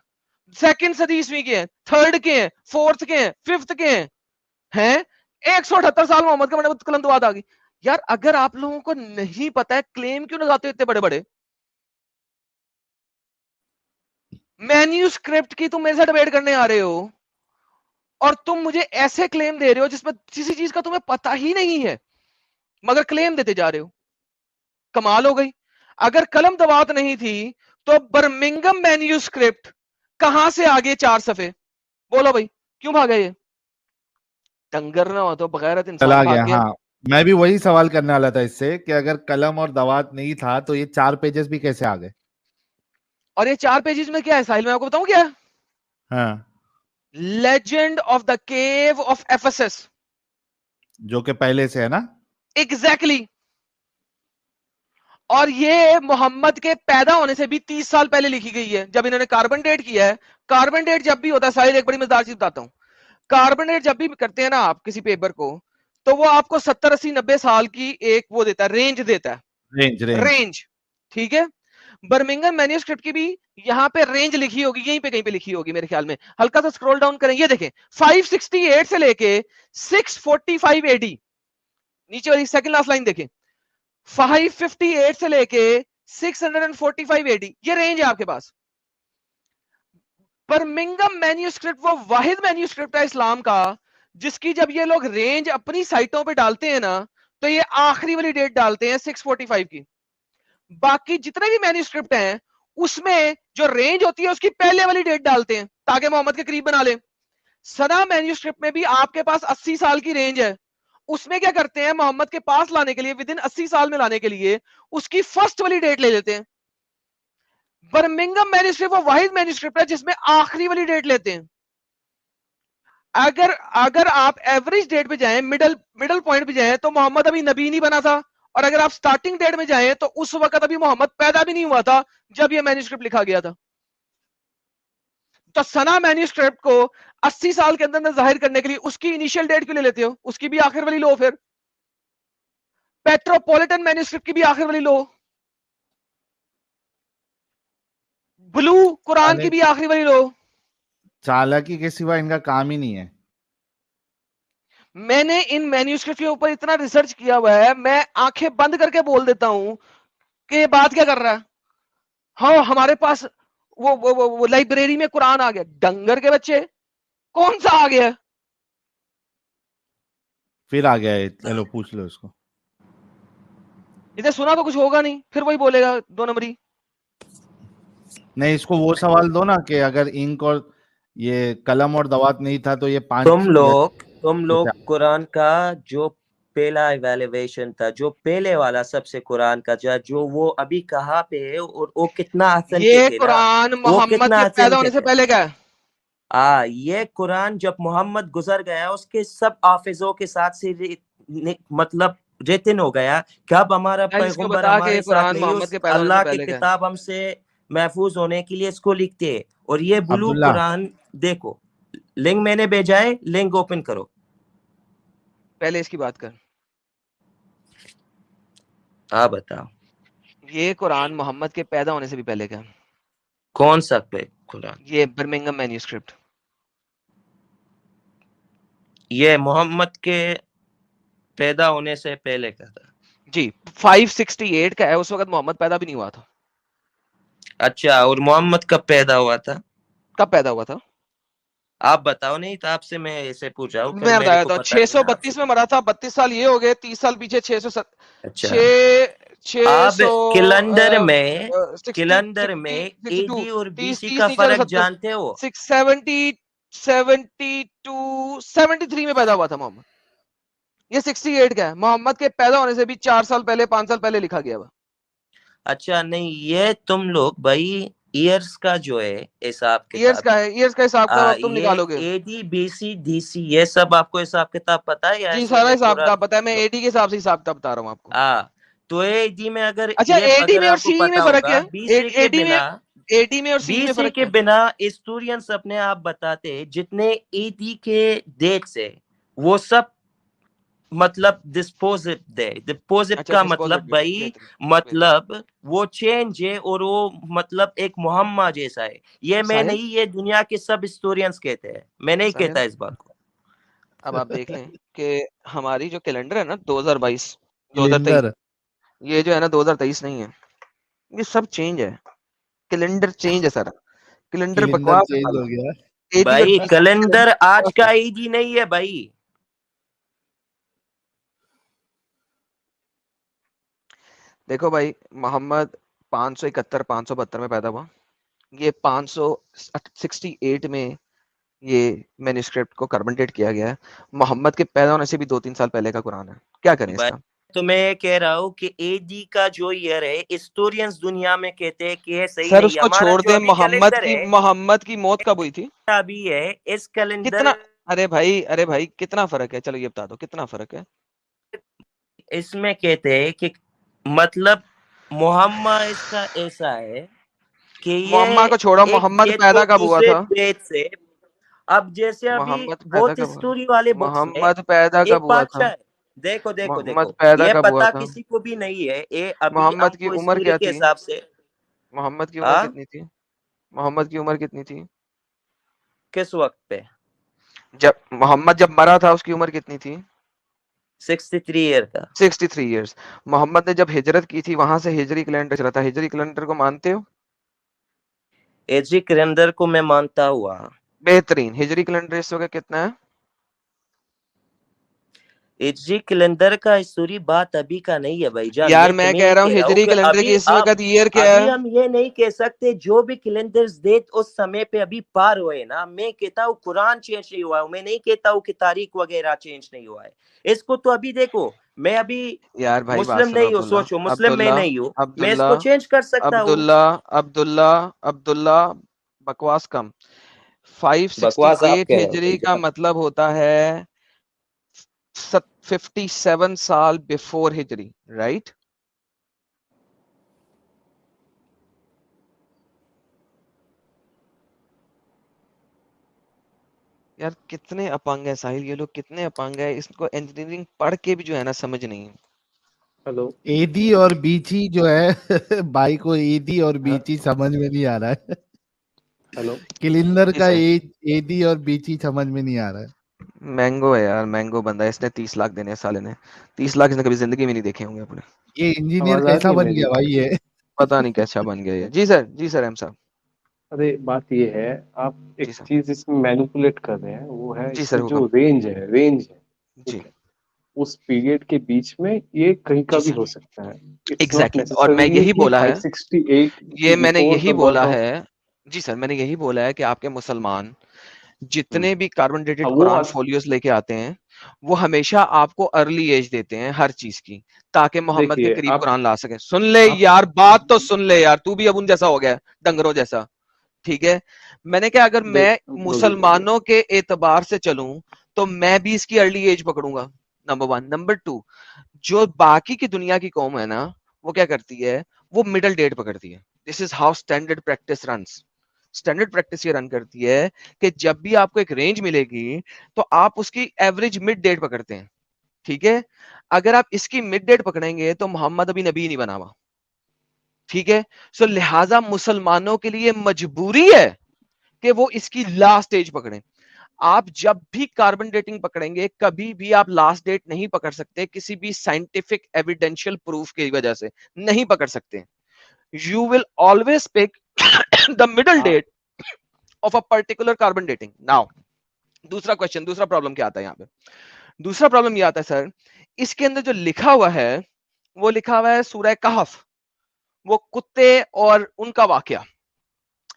सेकंड सदी ईस्वी के हैं, थर्ड के हैं, फोर्थ के हैं, फिफ्थ के हैं 178 साल मोहम्मद के मरने पर कलम दवात आ गई। यार अगर आप लोगों को नहीं पता है, क्लेम क्यों लगाते हो इतने बड़े बड़े? मैन्यूस्क्रिप्ट की तुम मेरे से डिबेट करने आ रहे हो, और तुम मुझे ऐसे क्लेम दे रहे हो जिसमें किसी चीज का तुम्हें पता ही नहीं है, मगर क्लेम देते जा रहे हो। कमाल हो गई। अगर कलम दवात नहीं थी, तो बर्मिंगम मैन्यूस्क्रिप्ट कहां से आगे 4 सफे? बोलो भाई, क्यों भागे ये? डंगर ना हो तो बगैरत इंसान चला भाग गया, गया। हाँ। मैं भी वही सवाल करने वाला था इससे, कि अगर कलम और दवात नहीं था तो ये 4 पेजेस भी कैसे आ गए? और ये 4 पेजेस में क्या है साहिल, मैं आपको बताऊं क्या? हाँ, legend of the cave of Ephesus. जो कि पहले से है ना? Exactly exactly। और ये मोहम्मद के पैदा होने से भी 30 साल पहले लिखी गई है, जब इन्होंने कार्बन डेट किया है। कार्बन डेट जब भी होता है साहिल, एक बड़ी मजेदार चीज बताता हूं। कार्बन डेट जब भी करते हैं ना आप किसी पेपर को, तो वो आपको 70 80 90 साल की एक वो देता है, रेंज देता है, रेंज। रेंज। ठीक है। बर्मिंगम मैन्यूस्क्रिप्ट की भी यहां पे रेंज लिखी होगी, यहीं पे कहीं पे लिखी होगी मेरे ख्याल में। हल्का सा स्क्रॉल डाउन करें, ये देखें 568 से लेके 645 एडी, नीचे वाली सेकंड लास्ट लाइन देखें, 558 से लेके 645 एडी, ये रेंज है आपके पास। बर्मिंगम मैन्यूस्क्रिप्ट वो वाहिद मैन्यूस्क्रिप्ट है इस्लाम का, जिसकी जब ये लोग रेंज अपनी साइटों पे डालते हैं ना, तो ये आखिरी वाली डेट डालते हैं 645 की। बाकी जितने भी मैन्यूस्क्रिप्ट हैं, उसमें जो रेंज होती है उसकी पहले वाली डेट डालते हैं, ताकि मोहम्मद के करीब बना ले। सना मैन्यूस्क्रिप्ट में भी आपके पास 80 साल की रेंज है। उसमें क्या करते हैं, मोहम्मद के पास लाने के लिए, विद इन 80 साल में लाने के लिए, उसकी फर्स्ट वाली डेट ले लेते हैं। बर्मिंगम मैन्यूस्क्रिप्ट वो वाहिद मैन्यूस्क्रिप्ट है जिसमें आखिरी वाली डेट लेते हैं। अगर अगर आप एवरेज डेट पे जाएं, मिडल मिडल पॉइंट पे जाएं, तो मोहम्मद अभी नबी नहीं बना था। और अगर आप स्टार्टिंग डेट में जाएं, तो उस वक्त अभी मोहम्मद पैदा भी नहीं हुआ था जब यह मैन्यूस्क्रिप्ट लिखा गया था। तो सना मैन्यूस्क्रिप्ट को 80 साल के अंदर जाहिर करने के लिए उसकी इनिशियल डेट क्यों ले लेते हो? उसकी भी आखिर वाली लो। फिर पेट्रोपॉलिटन मैन्यूस्क्रिप्ट की भी आखिर वाली लो। ब्लू कुरान की भी आखिरी वाली लो। चालाकी के सिवा इनका काम ही नहीं है। मैंने इन मैन्यूस्क्रिप्ट के ऊपर इतना रिसर्च किया हुआ है, मैं आंखें बंद करके बोल देता हूं कि ये बात क्या कर रहा है। हाँ हमारे पास वो लाइब्रेरी में कुरान आ गया। डंगर के बच्चे, कौन सा आ गया? फिर आ गया है, चलो पूछ लो इसको। इसे सुना तो कुछ होगा नहीं, फिर वही बोलेगा 2 नंबरी। नहीं, इसको वो सवाल दो ना कि अगर इंक और ये कलम और दवात नहीं था तो ये 5 तुम लोग कुरान का जो पहला इवैल्यूएशन था, जो पहले वाला सबसे कुरान का जो वो अभी कहाँ पे है और वो कितना ये ऑथेंटिक है ना, कुरान वो मोहम्मद कितना के पैदा होने ऑथेंटिक से है। पहले का है। ये कुरान जब मोहम्मद गुजर गया उसके सब हाफिजों के साथ से मतलब रिटन हो गया। कब हमारा मैं इसको पैगंबर बता के ये हमारे साथ कुरान नहीं, मोहम्मद उस के पैदा होने से अल्लाह की पहले का है। किताब हमसे महफूज होने के लिए इसको लिखते हैं। और ये ब्लू अब्दुल्ला, कुरान देखो, लिंक मैंने भेजा है, लिंक ओपन करो। पहले इसकी बात कर। हाँ बताओ, ये कुरान मोहम्मद के पैदा होने से भी पहले का है। कौन सा पे कुरान? ये बर्मिंघम मैन्यूस्क्रिप्ट। ये मोहम्मद के पैदा होने से पहले का था। जी 568 का है, उस वक्त मोहम्मद पैदा भी नहीं हुआ था। अच्छा, और मोहम्मद कब पैदा हुआ था? कब पैदा हुआ था? आप बताओ, नहीं तो आपसे मैं ऐसे पूछा हूँ, फिर मैं बता मेरे को देता हूँ, पता नहीं ना आपसे। 632 में मरा था, 32 साल ये हो गए, 30 साल पीछे, 600 अच्छा, छह आप सौ सिक्सटी कैलेंडर में 62, एडी और 30 बीसी 30 का नहीं चलो फर्क 70, जानते हो? 73 में पैदा हुआ था मोहम्मद। ये 68 का है, मोहम्मद के पैदा होने से भी 4 साल पहले, 5 साल पहले लिखा गया हुआ। अच्छा, नहीं ये तुम लोग भाई ईयर्स का जो है हिसाब ईयर्स किताब, का है, ईयर्स का हिसाब का अब तुम ये निकालोगे। एडी बीसी डीसी ये सब आपको हिसाब किताब पता है, या जी ऐसे सारा में हिसाब पूरा? किताब पता है, मैं एडी के हिसाब से हिसाब किताब बता रहा हूँ आपको। तो एडी में अगर अच्छा, ये एडी अगर में और आपको सीई में पता फर्क क्या होगा, है? एडी में और सीई में बीसी फर्क के क्या है? बिना हिस्टोरियंस अपने आप बताते हैं जितने एडी के डेट से वो सब मतलब डिस्पोजिट अच्छा, का मतलब डिस्पोजिट, भाई, बेहतरीन, बेहतरीन। मतलब वो चेंज है और वो मतलब एक मुहम्मा जैसा है। ये मैं साहिल, नहीं, ये दुनिया के सब हिस्टोरियंस कहते हैं, मैं नहीं कहता साहिल, इस बात को। अब आप देख लें कि हमारी जो कैलेंडर है ना 2022, 2023, कैलेंडर ये जो है ना 2023 नहीं है, ये सब चेंज है। कैलेंडर चेंज है सारा। कैलेंडर कैलेंडर बकवास है चेंज हो साला। गया। एडी और भाई बीसी का कैलेंडर कैलेंडर आज बकवास का है। ईदी नहीं है भाई। देखो भाई, मोहम्मद 571 572 में पैदा हुआ। ये 568 में ये मैन्युस्क्रिप्ट को कार्बन डेट किया गया है। मोहम्मद के पैदा होने से भी 2-3 साल पहले का कुरान है। क्या करें भाई इसका? तो मैं ये कह रहा हूँ कि एडी का जो ईयर है हिस्टोरियंस दुनिया में कहते हैं कि ये सही सर नहीं है। उसको हमारा छोड़ जो दे, अभी कैलेंडर है, मोहम्मद की मौत कब हुई थी? अभी है इस कैलेंडर, कितना, अरे भाई कितना फर्क है, चलो ये बता दो कितना फर्क है। इसमें कहते हैं कि मतलब मुहम्मा इसका ऐसा है कि मोहम्मद को छोड़ो, एक मोहम्मद डेट को पैदा कब हुआ दूसरे था? डेट से, अब जैसे अभी मोहम्मद पैदा बहुत कब हुआ? हिस्टोरी वाले बुक्स में मोहम्मद पैदा कब एक हुआ था? बादशाह है। देखो देखो मोहम्मद देखो, पैदा ये कब हुआ पता था? किसी को भी नहीं है, ये अभी मोहम्मद की हमको उम्र हिस्टोरी क्या के थी? हिसाब से। मोहम्मद की उम्र हाँ, कितनी थी? मोहम्मद की उम्र कितनी थी? किस वक्त पे? जब मरा था उसकी उम्र कितनी थी? 63 ईयर का। 63 इयर्स। मोहम्मद ने जब हिजरत की थी वहां से हिजरी कैलेंडर चला था। हिजरी कैलेंडर को मानते हो? एजी कैलेंडर को मैं मानता हुआ। बेहतरीन। हिजरी कैलेंडर इस वक्त कितना है? एजी कैलेंडर का हिस्टोरी बात अभी का नहीं है भाईजान, यार मैं मैं तुम्हें कह ये रहा हूँ कह रहा हूँ हिजरी कि कैलेंडर की अभी इस आप, वक्त ईयर क्या अभी है? हम ये नहीं कह सकते जो भी कैलेंडर्स डेट उस समय पे अभी पार हुए ना, मैं कहता हूँ कुरान चेंज नहीं हुआ है, मैं नहीं कहता हूँ कि तारीख वगैरह चेंज नहीं हुआ है। इसको तो अभी देखो, मैं अभी यार भाई बात मुस्लिम सुनो, नहीं हूँ, अब्दुल्ला, सोचो मुस्लिम मैं अब्दुल्ला, नहीं हूँ, मैं अब्दुल्ला, इसको चेंज कर सकता हूँ। अब्दुल्ला, अब्दुल्ला, अब्दुल्ला, बकवास कम। बकवास आप 568 कह रहे हो हिजरी का भाईजान। मतलब होता है 57 साल बिफोर हिजरी, राइट? यार कितने अपंग है साहिल, ये लोग कितने अपंग है, इसको इंजीनियरिंग पढ़ के भी जो है ना समझ नहीं है। हेलो। एडी और बीची जो है भाई को एडी और हाँ, बीची समझ में नहीं आ रहा है। हेलो। कैलेंडर जी का सर। एडी और बीची समझ में नहीं आ रहा है। मैंगो है यार, मैंगो बंदा है, इसने 30 लाख देने हैं साले ने। 30 लाख इसने कभी जिंदगी में नहीं देखे होंगे अपने। ये इंजीनियर आवाज आ रही कैसा है बन मेरी? गया भाई ये? पता नहीं कैसा बन गया ये। जी सर, जी सर, एम साहब। अरे बात ये है, आप एक जी सर, चीज इसमें मैनिपुलेट कर रहे हैं, वो है जी सर, इसमें जो हुक्म। रेंज है, रेंज है, जी, ठीक है। उस पीरियड के बीच में ये कहीं का जी भी सर, हो सकता है। इट्स नॉट एग्जैक्टली और मैं नेसेसरीली यही कि बोला है, 568 ये मैंने बिफोर यही द बोला बर्थ ऑफ। है। जी सर, मैंने यही बोला है कि आपके मुसलमान हम्म, जितने भी कार्बन डेटेड हाँ, कुरान फोलियोज लेके आते हैं, वो हमेशा आपको अर्ली एज देते हैं हर चीज की, ताकि मोहम्मद के देखिए करीब आप कुरान ला सके। सुन ले आप यार, बात तो सुन ले यार, तू भी अब उन जैसा हो गया, डंगरों जैसा। ठीक है, मैंने क्या, अगर मैं बोलिए बोलिए। मुसलमानों के एतबार से चलूं तो मैं भी इसकी अर्ली एज पकड़ूंगा, नंबर वन। नंबर टू, जो बाकी की दुनिया की कौम है ना, वो क्या करती है, वो मिडल डेट पकड़ती है। This is how standard practice runs. Standard practice ये रन करती है कि जब भी आपको एक रेंज मिलेगी तो आप उसकी एवरेज मिड डेट पकड़ते हैं। ठीक है, अगर आप इसकी मिड डेट पकड़ेंगे तो मोहम्मद अभी नबी नहीं बना हुआ। ठीक है, सो लिहाजा मुसलमानों के लिए मजबूरी है कि वो इसकी लास्ट एज पकड़ें। आप जब भी कार्बन डेटिंग पकड़ेंगे, कभी भी आप लास्ट डेट नहीं पकड़ सकते, किसी भी साइंटिफिक एविडेंशियल प्रूफ की वजह से नहीं पकड़ सकते। You will always pick the middle आप date of a particular carbon dating. Now दूसरा क्वेश्चन, दूसरा प्रॉब्लम क्या आता है यहाँ पे? दूसरा प्रॉब्लम ये आता है सर, इसके अंदर जो लिखा हुआ है, वो लिखा हुआ है सूरह कहफ, वो कुत्ते और उनका वाकया।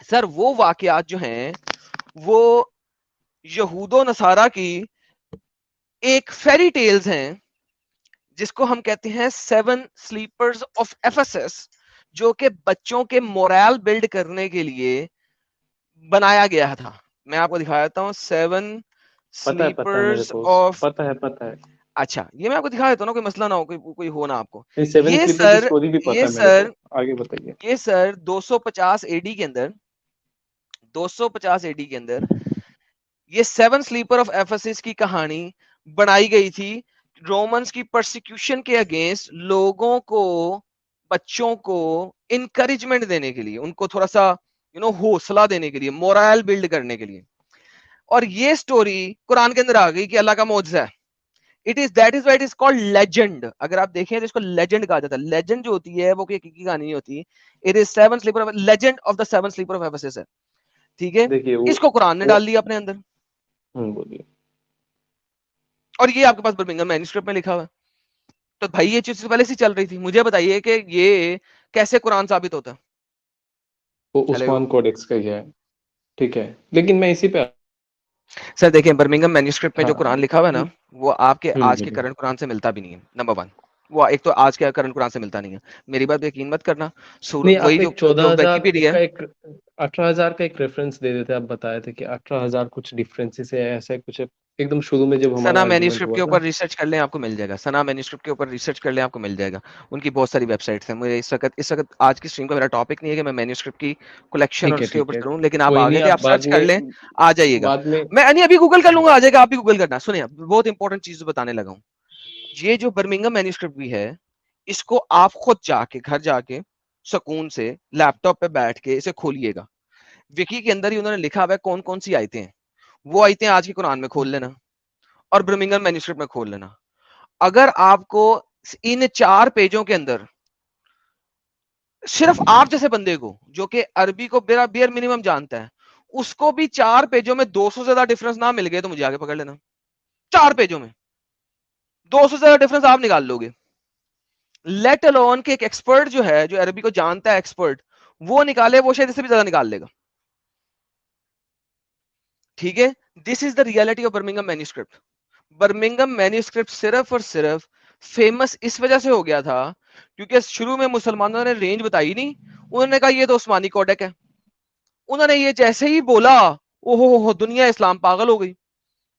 सर वो वाकयात जो हैं, वो यहूदो नसारा की एक फेरी टेल्स हैं, जिसको हम कहते हैं सेवन स्लीपर्स ऑफ एफेसस, जो कि बच्चों के मोरल बिल्ड करने के लिए बनाया गया था। मैं आपको दिखा देता हूं, सेवन पता है मेरे स्लीपर्स को, ऑफ। पता है। अच्छा, ये मैं आपको दिखा देता हूँ ना, कोई मसला ना हो, कोई हो ना आपको। नहीं, सेवन ये स्लीपर की सर, स्टोरी भी पता ये है मेरे को। सर, आगे बताइए। ये सर 250 एडी के अंदर, 250 एडी के अंदर ये सेवन स्लीपर ऑफ एफेसस की कहानी बनाई गई थी, रोमन्स की परसिक्यूशन के अगेंस्ट लोगों को, बच्चों को इनकरेजमेंट देने के लिए, उनको थोड़ा सा हौसला देने के लिए, मोरल बिल्ड करने के लिए। और ये स्टोरी कुरान के अंदर आ गई कि अल्लाह का मौजज़ा है। It is, that is why it is called legend. अगर आप देखें तो इसको लेजेंड कहा जाता है। लेजेंड जो होती है वो कोई की कहानी नहीं होती। It is seven sleeper of, legend of the seven sleeper of Ephesus है। ठीक है, देखिए इसको कुरान ने वो डाल दिया अपने अंदर, बोलिए। और ये आपके पास बर्मिंघम मैन्युस्क्रिप्ट में लिखा हुआ है। तो भाई ये चीज पहले से चल रही थी। मुझे बताइए कि ये कैसे कुरान साबित होता है? वो हेलो उस्मान कोडेक्स का ही है, ठीक है, लेकिन मैं इसी पे। सर, देखिए बर्मिंघम मैन्युस्क्रिप्ट में जो हाँ, कुरान लिखा हुआ है ना, वो आपके आज के बोलिए। करंट कुरान से मिलता भी नहीं है, नंबर वन। वो एक तो आज के करंट कुरान से मिलता नहीं है, मेरी बात पे यकीन मत करना। नहीं, वही आप जो एक जो 14,000 विकिपीडिया का है। एक 18,000 का एक रेफरेंस दे देते, आप बताए थे कि 18,000 कुछ डिफरेंसेस है, ऐसा कुछ है, एकदम शुरू में जब हमारा सना आर्गुमेंट मैन्युस्क्रिप्ट हुआ के था। ऊपर रिसर्च कर लें, आपको मिल जाएगा। सना मैन्युस्क्रिप्ट के ऊपर रिसर्च कर लें, आपको मिल जाएगा। उनकी बहुत सारी वेबसाइट्स हैं। मुझे इस वक्त आज की स्ट्रीम का मेरा टॉपिक नहीं है कि मैं मैन्युस्क्रिप्ट की कलेक्शन और उसके ठीक ऊपर है, चलूं, लेकिन आप कोई आ नहीं, गए थे, आप आप सर्च कर लें, आ जाइएगा। बाद में। मैं नहीं अभी गूगल कर हाँ, लूंगा, आ जाएगा, आप भी गूगल करना। सुनिए, बहुत इंपॉर्टेंट चीज बताने लगा हूं। ये जो बर्मिंघम मैन्युस्क्रिप्ट भी है, इसको आप खुद जाके घर जाके सुकून से लैपटॉप पे बैठ के इसे खोलिएगा। विकी के अंदर ही उन्होंने लिखा हुआ है कौन कौन सी आयतें हैं। वो आयतें आज की कुरान में खोल लेना और बर्मिंघम मैन्युस्क्रिप्ट में खोल लेना। अगर आपको इन 4 पेजों के अंदर, सिर्फ आप जैसे बंदे को जो कि अरबी को बियर मिनिमम जानता है, उसको भी 4 पेजों में 200 से ज्यादा डिफरेंस ना मिल गए तो मुझे आगे पकड़ लेना। 4 पेजों में 200 से ज्यादा डिफरेंस आप निकाल लोगे। लेट अलोन के एक एक्सपर्ट जो है, जो अरबी को जानता है, एक्सपर्ट, वो निकाले, वो शायद इससे भी ज्यादा निकाल लेगा। ठीक है, this is the reality of Birmingham manuscript. Birmingham manuscript सिर्फ और सिर्फ फेमस इस वजह से हो गया था क्योंकि शुरू में मुसलमानों ने रेंज बताई नहीं। उन्होंने कहा ये तो उस्मानी कोडेक है। उन्होंने ये जैसे ही बोला, ओहो हो, दुनिया इस्लाम पागल हो गई।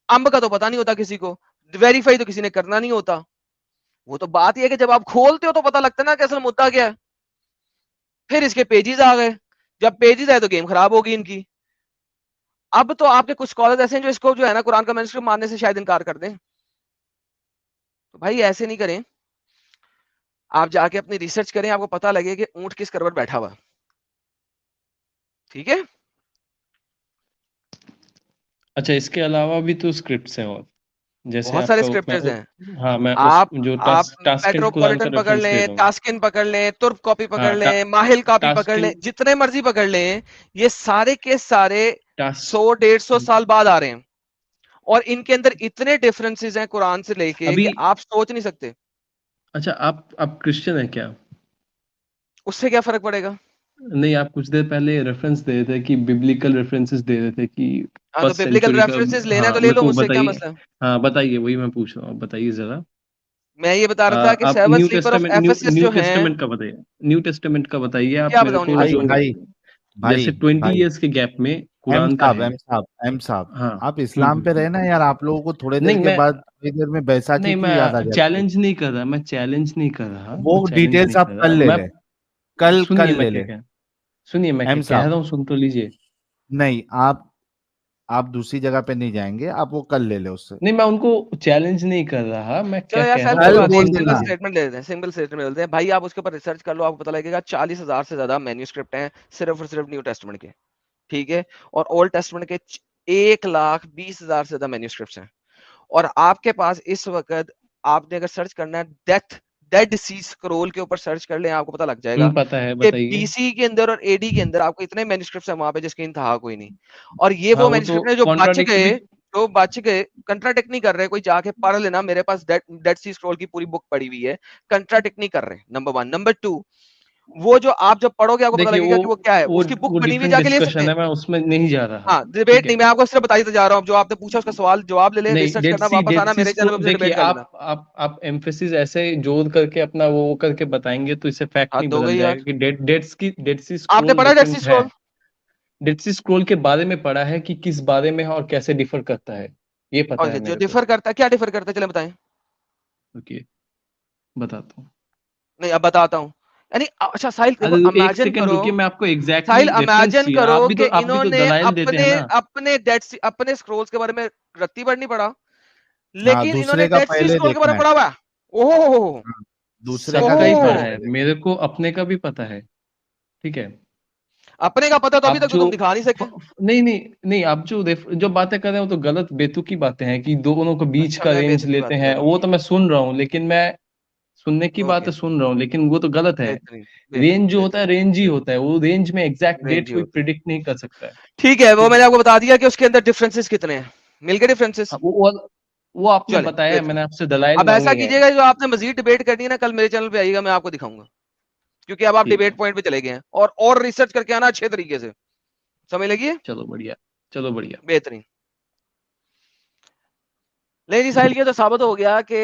अंब का तो पता नहीं होता किसी को, वेरीफाई तो किसी ने करना नहीं होता। वो तो बात यह है कि जब आप खोलते हो तो पता लगता है ना कि असल मुद्दा क्या है। फिर इसके पेजेस आ गए, जब पेजेस आए तो गेम खराब हो गई इनकी। अब तो आपके कुछ स्कॉलर्स ऐसे हैं जो इसको जो है ना कुरान का मैन्युस्क्रिप्ट मानने से शायद इनकार कर दें। तो भाई ऐसे नहीं करें, आप जाके अपनी रिसर्च करें, आपको पता लगे कि ऊंट किस करवट बैठा हुआ। ठीक है, अच्छा, इसके अलावा भी तो स्क्रिप्ट्स हैं, और जैसे बहुत सारे आपका स्क्रिप्टर्स हैं। हाँ, मैं उस आप जो आप टास्केंट कुरान का मेट्रोपॉलिटन पकड़ रेफरेंस दे लें, रहा हूँ। तास्किन पकड़ लें, तुर्क कॉपी पकड़ हाँ, लें, माहिल कॉपी पकड़ लें, टास्किन जितने मर्जी पकड़ लें, ये सारे के सारे टास 100-150 साल बाद आ रहे हैं। और इनके अंदर इतने डिफरेंसेस हैं कुरान से लेके अभी कि आप सोच नहीं सकते। अच्छा, आप क्रिश्चियन है क्या? उससे क्या फर्क पड़ेगा? नहीं, आप कुछ देर पहले रेफरेंस दे रहे थे कि बिब्लिकल रेफरेंसेस दे रहे थे कि हाँ, तो फर्स्ट बिब्लिकल सेंचुरी का। रेफरेंसेस लेना है हाँ, तो ले मेरे लो, को मुझसे क्या बताइए। मसला है? हाँ बताइए, वही मैं पूछ रहा हूँ, बताइए जरा। मैं ये बता रहा था कि आप seven new sleeper of testament Ephesus new जो हैं, टेस्टामेंट का बताइए, न्यू टेस्टामेंट का बताइए आप क्या मेरे बताऊं न्यू को। भाई जो टेस्टामेंट भाई जैसे भाई 20 भाई इयर्स के गैप में एम कुरान का साहब है। एम साहब एम साहब हाँ। आप इस्लाम पे रहे ना यार। आप लोगों को थोड़ी देर नहीं के मैं बाद थोड़ी देर में बैसाखी नहीं क्यों याद आ मैं जाती है? चैलेंज नहीं कर रहा, मैं चैलेंज नहीं कर रहा, वो मैं चैलेंज डिटेल्स नहीं आप कर कल रहा ले मैं। ले, कल सुनिए कल मैं ले क्या ले। कह सुनिए मैं क्या एम कह साहब रहा हूँ, सुन तो लीजिए। नहीं, आप दूसरी जगह पे नहीं जाएंगे, आप वो कल ले ले उससे। नहीं, मैं उनको चैलेंज नहीं कर रहा, मैं क्या चलो यार, कह रहा साहब हूँ कोई कल उसको बात नहीं, बोल एक सुन सिंगल देना। लीजिए। स्टेटमेंट ले लेते हैं, सिंगल स्टेटमेंट ले लेते हैं भाई। आप उसके ऊपर रिसर्च कर लो, आपको पता लगेगा 40,000 से ज्यादा मैन्यूस्क्रिप्ट हैं सिर्फ और सिर्फ न्यू टेस्टमेंट के, ठीक है? और ओल्ड टेस्टमेंट के 1,20,000 से ज्यादा मैन्यूस्क्रिप्ट हैं। और आपके पास इस वक्त, आपने अगर सर्च करना है डेड सी स्क्रॉल के ऊपर सर्च कर लें, आपको पता लग जाएगा पता है, कि बताइए। बीसी के अंदर और एडी के अंदर आपको इतने मैन्यूस्क्रिप्ट्स हैं वहां पे जिसकी इंतहा कोई नहीं। और ये हाँ, वो वो तो मैन्यूस्क्रिप्ट हैं जो बच कॉन्ट्राडिक्ट गए, भी। जो बच गए, कंट्राडिक्ट नहीं कर रहे। कोई जाके पढ़ लेना, मेरे पास डेड सी स्क्रॉल की पूरी बुक पड़ी हुई है, कंट्राडिक्ट नहीं कर रहे, नंबर 1। नंबर 2, वो जो आप जब पढ़ोगे आपको पता देखिए, लगेगा कि वो क्या है, वो उसकी बुक वो बनी हुई, डिफरेंट जाके ले सकते डिस्कशन हैं। है, मैं उसमें नहीं जा रहा। हाँ, ठीक डिबेट है। नहीं, मैं आपको सिर्फ बताते जा रहा हूँ। जो आपने पूछा उसका सवाल जवाब ले ले, नहीं, रिसर्च करना, वापस आना, मेरे चैनल पर देखिए, डिबेट कर लेना। आप एम्फेसिस ऐसे जोड़ करके अपना वो करके बताएंगे तो इससे फैक्ट नहीं हद हो बदल गई यार। जाएगा कि डेड सी आपने स्क्रॉल पढ़ा डेड सी डिफरेंट है। स्क्रॉल? डेड सी स्क्रॉल के बारे में पढ़ा है कि किस बारे में है और कैसे डिफर करता है, ये पता है और जो मेरे को। डिफर करता है, क्या डिफर करता है, चले बताएं। ओके, बताता हूँ। नहीं, अब बताता हूँ। यानी अच्छा साहिल, देखो, अरे एक इमेजिन सेकंड करो, रुकिए, मैं आपको साहिल एग्जैक्टली रेफरेंस इमेजिन चाहिए। करो कि आप भी तो इन्होंने दलाइल देते हैं अपने ना। अपने अपने स्क्रोल्स के बारे में रत्ती भर नहीं पढ़ा, हाँ, लेकिन इन्होंने दूसरे का डेड सी पहले स्क्रॉल के बारे देखना में है। पढ़ा हुआ है। ओहो, हाँ, दूसरे का सबका ही देखना है पढ़ा ओहो, है, पहले। मेरे को अपने का भी पता है। ठीक है। अपने का पता तो अभी आप तक तो जो तुम दिखा नहीं सके। नहीं नहीं नहीं, आप जो बातें कर रहे हो तो गलत बेतुकी बातें हैं कि दोनों के बीच अच्छा, का मैं रेंज बेतुकी लेते बातें कर हैं, रहा वो तो मैं सुन रहा हूँ, लेकिन मैं सुनने की हूँ। बात ओके, है, सुन रहा हूँ, लेकिन वो तो गलत है। बेहतरीन, रेंज बेहतरीन, जो होता है बेहतरीन। रेंज ही होता है, वो रेंज में एग्जैक्ट रेंज डेट ही कोई होता है। प्रिडिक्ट नहीं कर सकता है। ठीक है, वो ठीक मैंने है। आपको बता दिया कि उसके अंदर डिफरेंसेस कितने हैं, मिल गए डिफरेंसेस। हाँ, वो आपने चले, बताया है, बेहतरीन। मैंने आपसे दलाइल अब ऐसा मांगे हैं। कीजिएगा, जो आपने मजीद डिबेट करनी है ना, कल मेरे चैनल पे आइएगा, मैं आपको दिखाऊंगा। क्योंकि अब आप ठीक है, डिबेट पॉइंट पे चले गए हैं, और रिसर्च करके आना अच्छे तरीके से, समझ लगी है? चलो बढ़िया, चलो बढ़िया। बेहतरीन। ले जी साहिल, ये तो साबित हो गया कि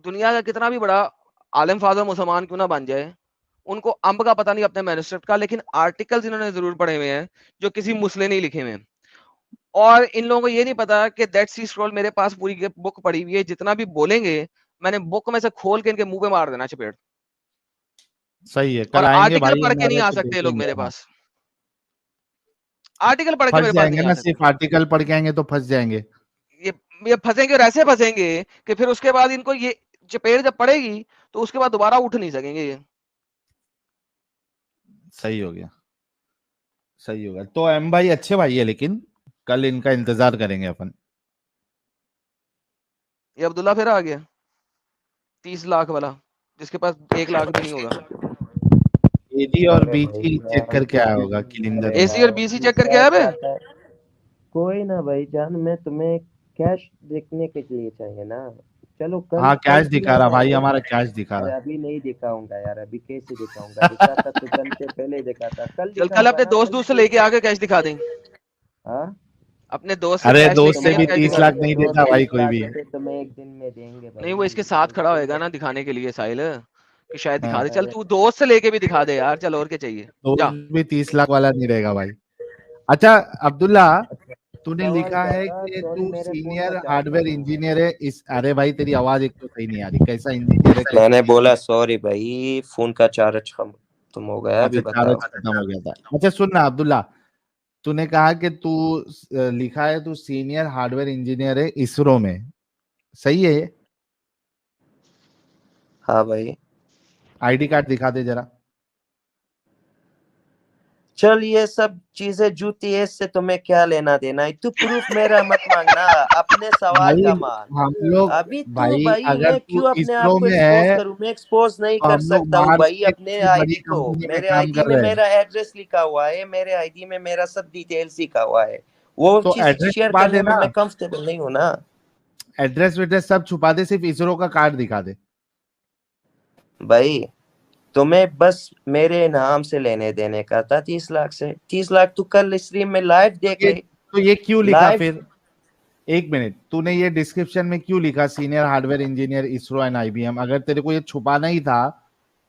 दुनिया का कितना भी बड़ा आलम फाजर मुसलमान क्यों ना बन जाए, उनको अंब का पता नहीं अपने मैन्युस्क्रिप्ट का, लेकिन आर्टिकल्स इन्होंने जरूर पढ़े हुए हैं जो किसी मुस्लिम नहीं लिखे हुए हैं। और इन लोगों को ये नहीं पता कि डेड सी स्क्रॉल मेरे पास पूरी बुक पड़ी हुई है, जितना भी बोलेंगे मैंने बुक में से खोल के इनके मुंह पे मार देना चपेट। सही है, और कल आएंगे आर्टिकल भाई पढ़ के नहीं हमारे आ तो सकते ये लोग देखेंगे। मेरे हाँ, पास, आर्टिकल पढ़ के फंस मेरे पास जाएंगे नहीं आ ना, सकते। सिर्फ आर्टिकल पढ़ के आएंगे तो फंस जाएंगे। ये ये फंसेंगे, और ऐसे फंसेंगे कि फिर उसके बाद इनको ये चपेट जब पड़ेगी तो उसके बाद दोबारा उठ नहीं सकेंगे ये। सही हो गया, सही होगा। तो एम भाई अच्छे भाई है, लेकिन कल इनका इंतजार करेंगे अपन। ये अब्दुल्ला फिर आ गया, 30 लाख वाला, जिसके पास 1 लाख भी नहीं होगा। एडी और अरे भाई बीची चेक जान, करके आया होगा किलिंदर अरे में। एसी और यार बीसी ये चेक करके क्या आया बे। चाहता है? कोई ना भाई जान, मैं तुम्हें कैश देखने के लिए चाहिए ना। चलो कल हाँ, कल कैश दिखा रहा दिलाना भाई, है। हमारा कैश दिखा अरे रहा। अभी नहीं दिखाऊंगा यार, अभी कैसे दिखाऊंगा? दिखाता तो घंटे पहले दिखाता, कल चल, कल दिखाऊंगा अपने ना, दोस्त कल दोस्त से देख लेके लो। आके कैश दिखा दें, हाँ, अपने दोस्त से अरे कैश दोस्त लेके से आके भी कैश तुम्हारे 30 दिखा लाख दें। नहीं दोस्त देता भाई 30 कोई लाख भी। रुपए तुम्हें एक दिन में देंगे नहीं, भाई। वो इसके साथ खड़ा तुम होएगा ना दिखाने के लिए साहिल, कि शायद दिखा हाँ, दे। चल अरे तू दोस्त से लेके भी दिखा दे यार, चल और क्या चाहिए, जा। दोस्त भी 30 लाख वाला नहीं रहेगा भाई। अच्छा अब्दुल्ला, तूने सवाल लिखा क्या है था? कि सॉरी, तू मेरे फोन का सीनियर चार्ज हार्डवेयर खत्म हो गया। इंजीनियर है इस। अरे भाई तेरी आवाज एक तो सही नहीं आ रही, कैसा इंजीनियर है, कैसा? मैंने बोला सॉरी भाई, फोन का चार्ज खत्म हो गया, अभी अच्छा, बताओ। चार्ज खत्म हो गया था। अच्छा सुन ना अब्दुल्ला, तूने कहा कि तू लिखा है तू सीनियर हार्डवेयर इंजीनियर है इसरो में, सही है ये? हाँ भाई। आईडी कार्ड दिखा दे जरा। चल ये सब चीजें जूती है, इससे तुम्हें क्या लेना देना है? तू प्रूफ मेरा मत मांगना, अपने सवाल भाई का मांग। हम लोग, अभी तू भाई भाई, अगर मैं तू क्यों अपने आप इसरो को में एक्सपोज है करूं? मैं एक्सपोज नहीं तो कर हम लोग सकता हूँ मार्स भाई के अपने किसी बड़ी आईडी को। कंपनी में मेरे काम आईडी कर में रहे हैं। मेरा एड्रेस लिखा हुआ है, मेरे आईडी में मेरा सब डिटेल्स लिखा हुआ है। वो तो चीज एड्रेस शेयर छुपा करने में देना, मैं कंफर्टेबल नहीं हूँ ना। एड्रेस वेड्रेस सब छुपा दे, सिर्फ इसरो का कार्ड दिखा दे। भाई तुम्हें बस मेरे नाम से लेने देने का था 30 लाख से। 30 लाख तू कल स्ट्रीम में लाइव देख ले। तो ये क्यों लिखा लाइव फिर? एक मिनट, तूने ये डिस्क्रिप्शन में क्यों लिखा senior hardware engineer ISRO and IBM? अगर तेरे को ये छुपाना ही था,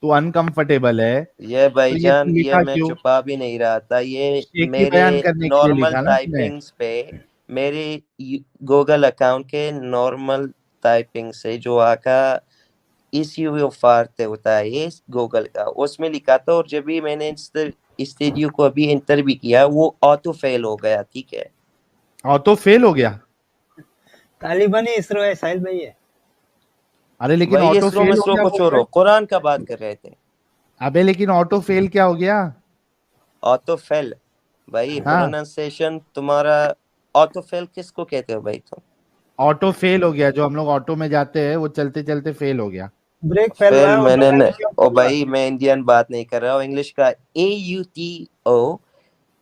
तू अनकंफर्टेबल है, ये तो ये भाईजान तू ये लिखा मैं क्यों? छुपा भी नहीं रहा था, ये शेखी मेरे बयान करने के लिए नॉर्मल लिखा ना तूने। टाइपिंग्स पे, मेरे गूगल अकाउंट के नॉर्मल टाइपिंग से जो आका ECUFR होता है ये गूगल का, उसमें लिखा था। और जब भी मैंने इस वीडियो को अभी एंटर भी किया वो ऑटो फेल हो गया, ठीक है। ऑटो फेल हो गया? तालिबान ही इसरो है, साहिल भाई है। अरे लेकिन भाई ऑटो इसरो फेल हो मिसरो गया को बोल छोड़ो, रहे? कुरान का बात कर रहे थे। अबे लेकिन ऑटो फेल क्या हो गया? ऑटो फेल भाई, हाँ, प्रोनाउंसिएशन तुम्हारा। ऑटो फेल किसको कहते हो भाई तुम? ऑटो फेल हो गया, जो हम लोग ऑटो में जाते हैं वो चलते चलते फेल हो गया। ब्रेक फेल हुआ फेल है, मैंने ऑटो फेल ओ भाई मैं इंडियन बात नहीं कर रहा हूँ, इंग्लिश का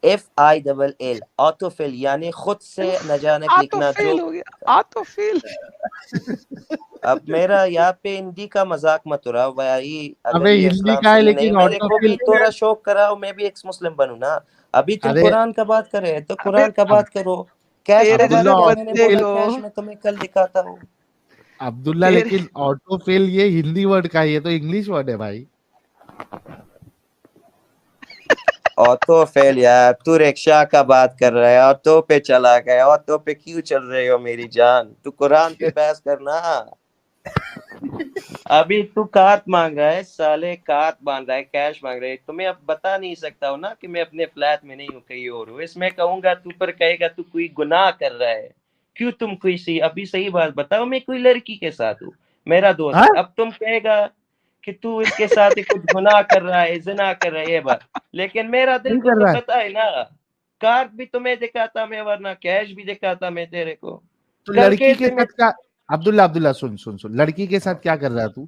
AUTOFILL ऑटो फेल, यानी खुद से न जाने आ तो लिखना जो। फेल हो गया, आ तो फेल। अब मेरा यहाँ पे हिंदी का मजाक मत उड़ाओ भाई। अगर अबे ये हिंदी इस्लाम का है, सही नहीं, लेकिन मेरे ऑटो को भी फेल। थोड़ा शौक कराओ, मैं भी एक मुस्लिम बनूं ना। अभी तुम अरे कुरान का बात कर रहे हैं तो अबे कुरान का बात करो। कैश तेरे का बात अब्दुल्ला, जैसे करो, ऑटो मैंने बंदे बोला फेल, को, कैश में तुम्हें कल दिखाता हूँ। अब्दुल्ला तेरे लेकिन ऑटो फेल ये हिंदी वर्ड का है, ये तो इंग्लिश वर्ड है भाई। ऑटो फेल यार, तू रिक्शा का बात कर रहा है, ऑटो पे चला गया। ऑटो पे क्यों चल रहे हो मेरी जान? तू कुरान पे बहस करना। अभी तू कार्ड मांग रहा है, साले कार्ड मांग रहा है, कैश मांग रहा है। तुम्हें अब बता नहीं सकता हूँ ना कि मैं अपने फ्लैट में नहीं हूँ, कहीं और हूँ। इसमें कहूंगा तू पर कहेगा तू कोई गुनाह कर रहा है। क्यों तुम कोई सी अभी सही बात बताओ, मैं कोई लड़की के साथ हूँ, मेरा दोस्त हाँ, है। अब तुम कहेगा कि तू इसके साथ ही कुछ गुनाह कर रहा है, जिना कर रहा है, ये बात। लेकिन मेरा दिल नहीं को कर तो रहा है। पता है ना। कार्ड भी तुम्हें दिखाता मैं, वरना कैश भी दिखाता मैं तेरे को। तो कल लड़की के कैसे मैं। साथ क्या? अब्दुल्ला, अब्दुल्ला सुन सुन सुन, लड़की के साथ क्या कर रहा है तू?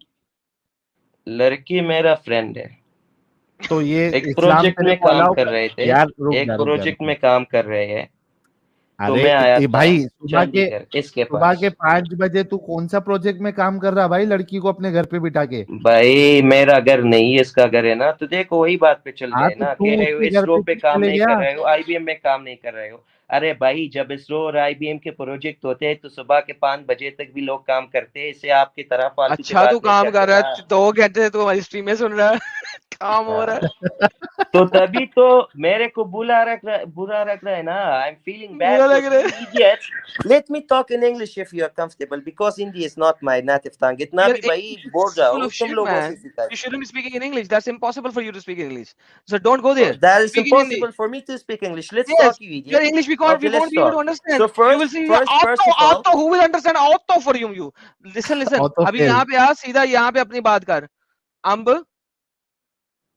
लड़की मेरा फ्रेंड है, तो ये एक इस्लाम प्रोजेक्ट तेरे में को काम अलाउ कर कर? रहे थे, यार रुक एक जा रुक जा रुक प्रोजेक्ट जा। में काम कर रहे हैं। तो अरे मैं आया था भाई, चंडीगढ़ इसके सुबह पास। के 5 बजे तू कौन सा प्रोजेक्ट में काम कर रहा है भाई, लड़की को अपने घर पे बिठा के? भाई मेरा घर नहीं है, इसका घर है ना। तो देखो वही बात पे चल हाँ, रहे हैं तो ना, तू कह रहे हो उसके घर इसरो पे पे क्यों काम चले नहीं गया? कर रहे हो, IBM में काम नहीं कर रहे हो। अरे भाई जब इसरो और IBM के प्रोजेक्ट होते हैं तो सुबह के 5 बजे तक भी लोग काम करते हैं। इससे आपकी तरह फालतू की अच्छा तू बात नहीं काम कर करते रहा ना। है, 2 घंटे से तू हमारी स्ट्रीम में सुन रहा है। काम हो रहा हाँ, है, तो तभी तो मेरे को बुरा लग रहा है ना। आई एम फीलिंग बैड बुरा लग because रहा you है। idiots. Let me talk in English if you are comfortable because Hindi is not my native tongue. इतना Your भी भाई English बोल is रहा full हूँ, of तुम shit, लोगों से man. सीखा You है। shouldn't be speaking in English. That's impossible for you to speak in English. So don't go there. That is Speak in Hindi. impossible for me to speak English. Let's Yes, talk, you your idiot. English Okay, we won't let's be able to talk. understand. So You will see first of all, auto. Who will understand auto for you? Listen. Auto अभी fail. यहाँ पे आ, सीधा यहाँ पे अपनी बात कर। अम्ब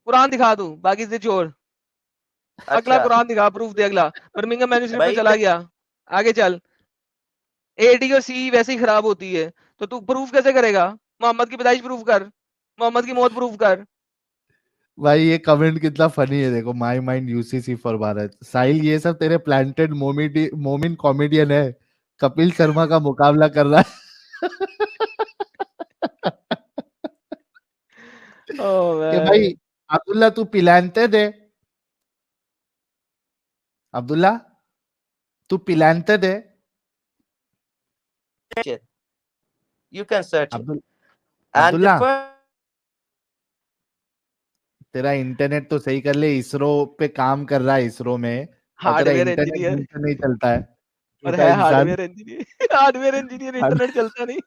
कुरान दिखा दूं, बाकी से छोड़। अगला अच्छा कुरान दिखा, प्रूफ दे अगला। बर्मिंघम मैन्युस्क्रिप्ट पे भाई चला गया, आगे चल। AD और CE वैसे ही खराब होती है, तो तू प्रूफ कैसे करेगा? मोहम्मद की पैदाइश प्रूफ कर, मोहम्मद की मौत प्रूफ कर। भाई ये कमेंट कितना फनी है, देखो, my mind UCC for Bharat. Sahil, ये सब तेरे प्लांटेड मोमिन कॉमेडियन है, कपिल शर्मा का मुकाबला कर रहा है। ओह कि भाई मैन, अब्दुल्ला तू पिलानते दे, अब्दुल्ला तू पिलानते दे। it. You can search it. Abdul And the Abdullah, first तेरा इंटरनेट तो सही कर ले, इसरो पे काम कर रहा है इसरो में, और तेरा हार्डवेयर इंटरनेट इंजीनियर ढंग से नहीं चलता है, और छोटा है इंसान। Hardware engineer. Hardware engineer, internet चलता नहीं।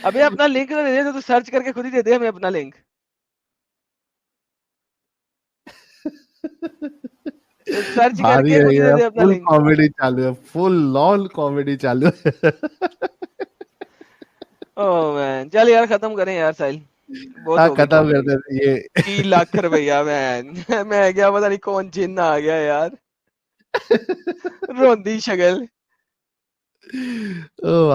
अबे अपना लिंक तो दे दे, तो तू सर्च करके खुद ही दे दे हमें अपना लिंक। सर्च भारी करके है खुद ही दे ये, दे अपना फुल लिंक। कॉमेडी चालू है, फुल लॉल कॉमेडी चालू है। ओह मैन, चल यार खत्म करें यार साहिल, बहुत हाँ, हो गई खत्म कॉमेडी। करते हैं ये। 3 लाख रुपया मैन। मैं क्या पता नहीं कौन जिन्न आ गया यार, रोंदी शक्ल। ओ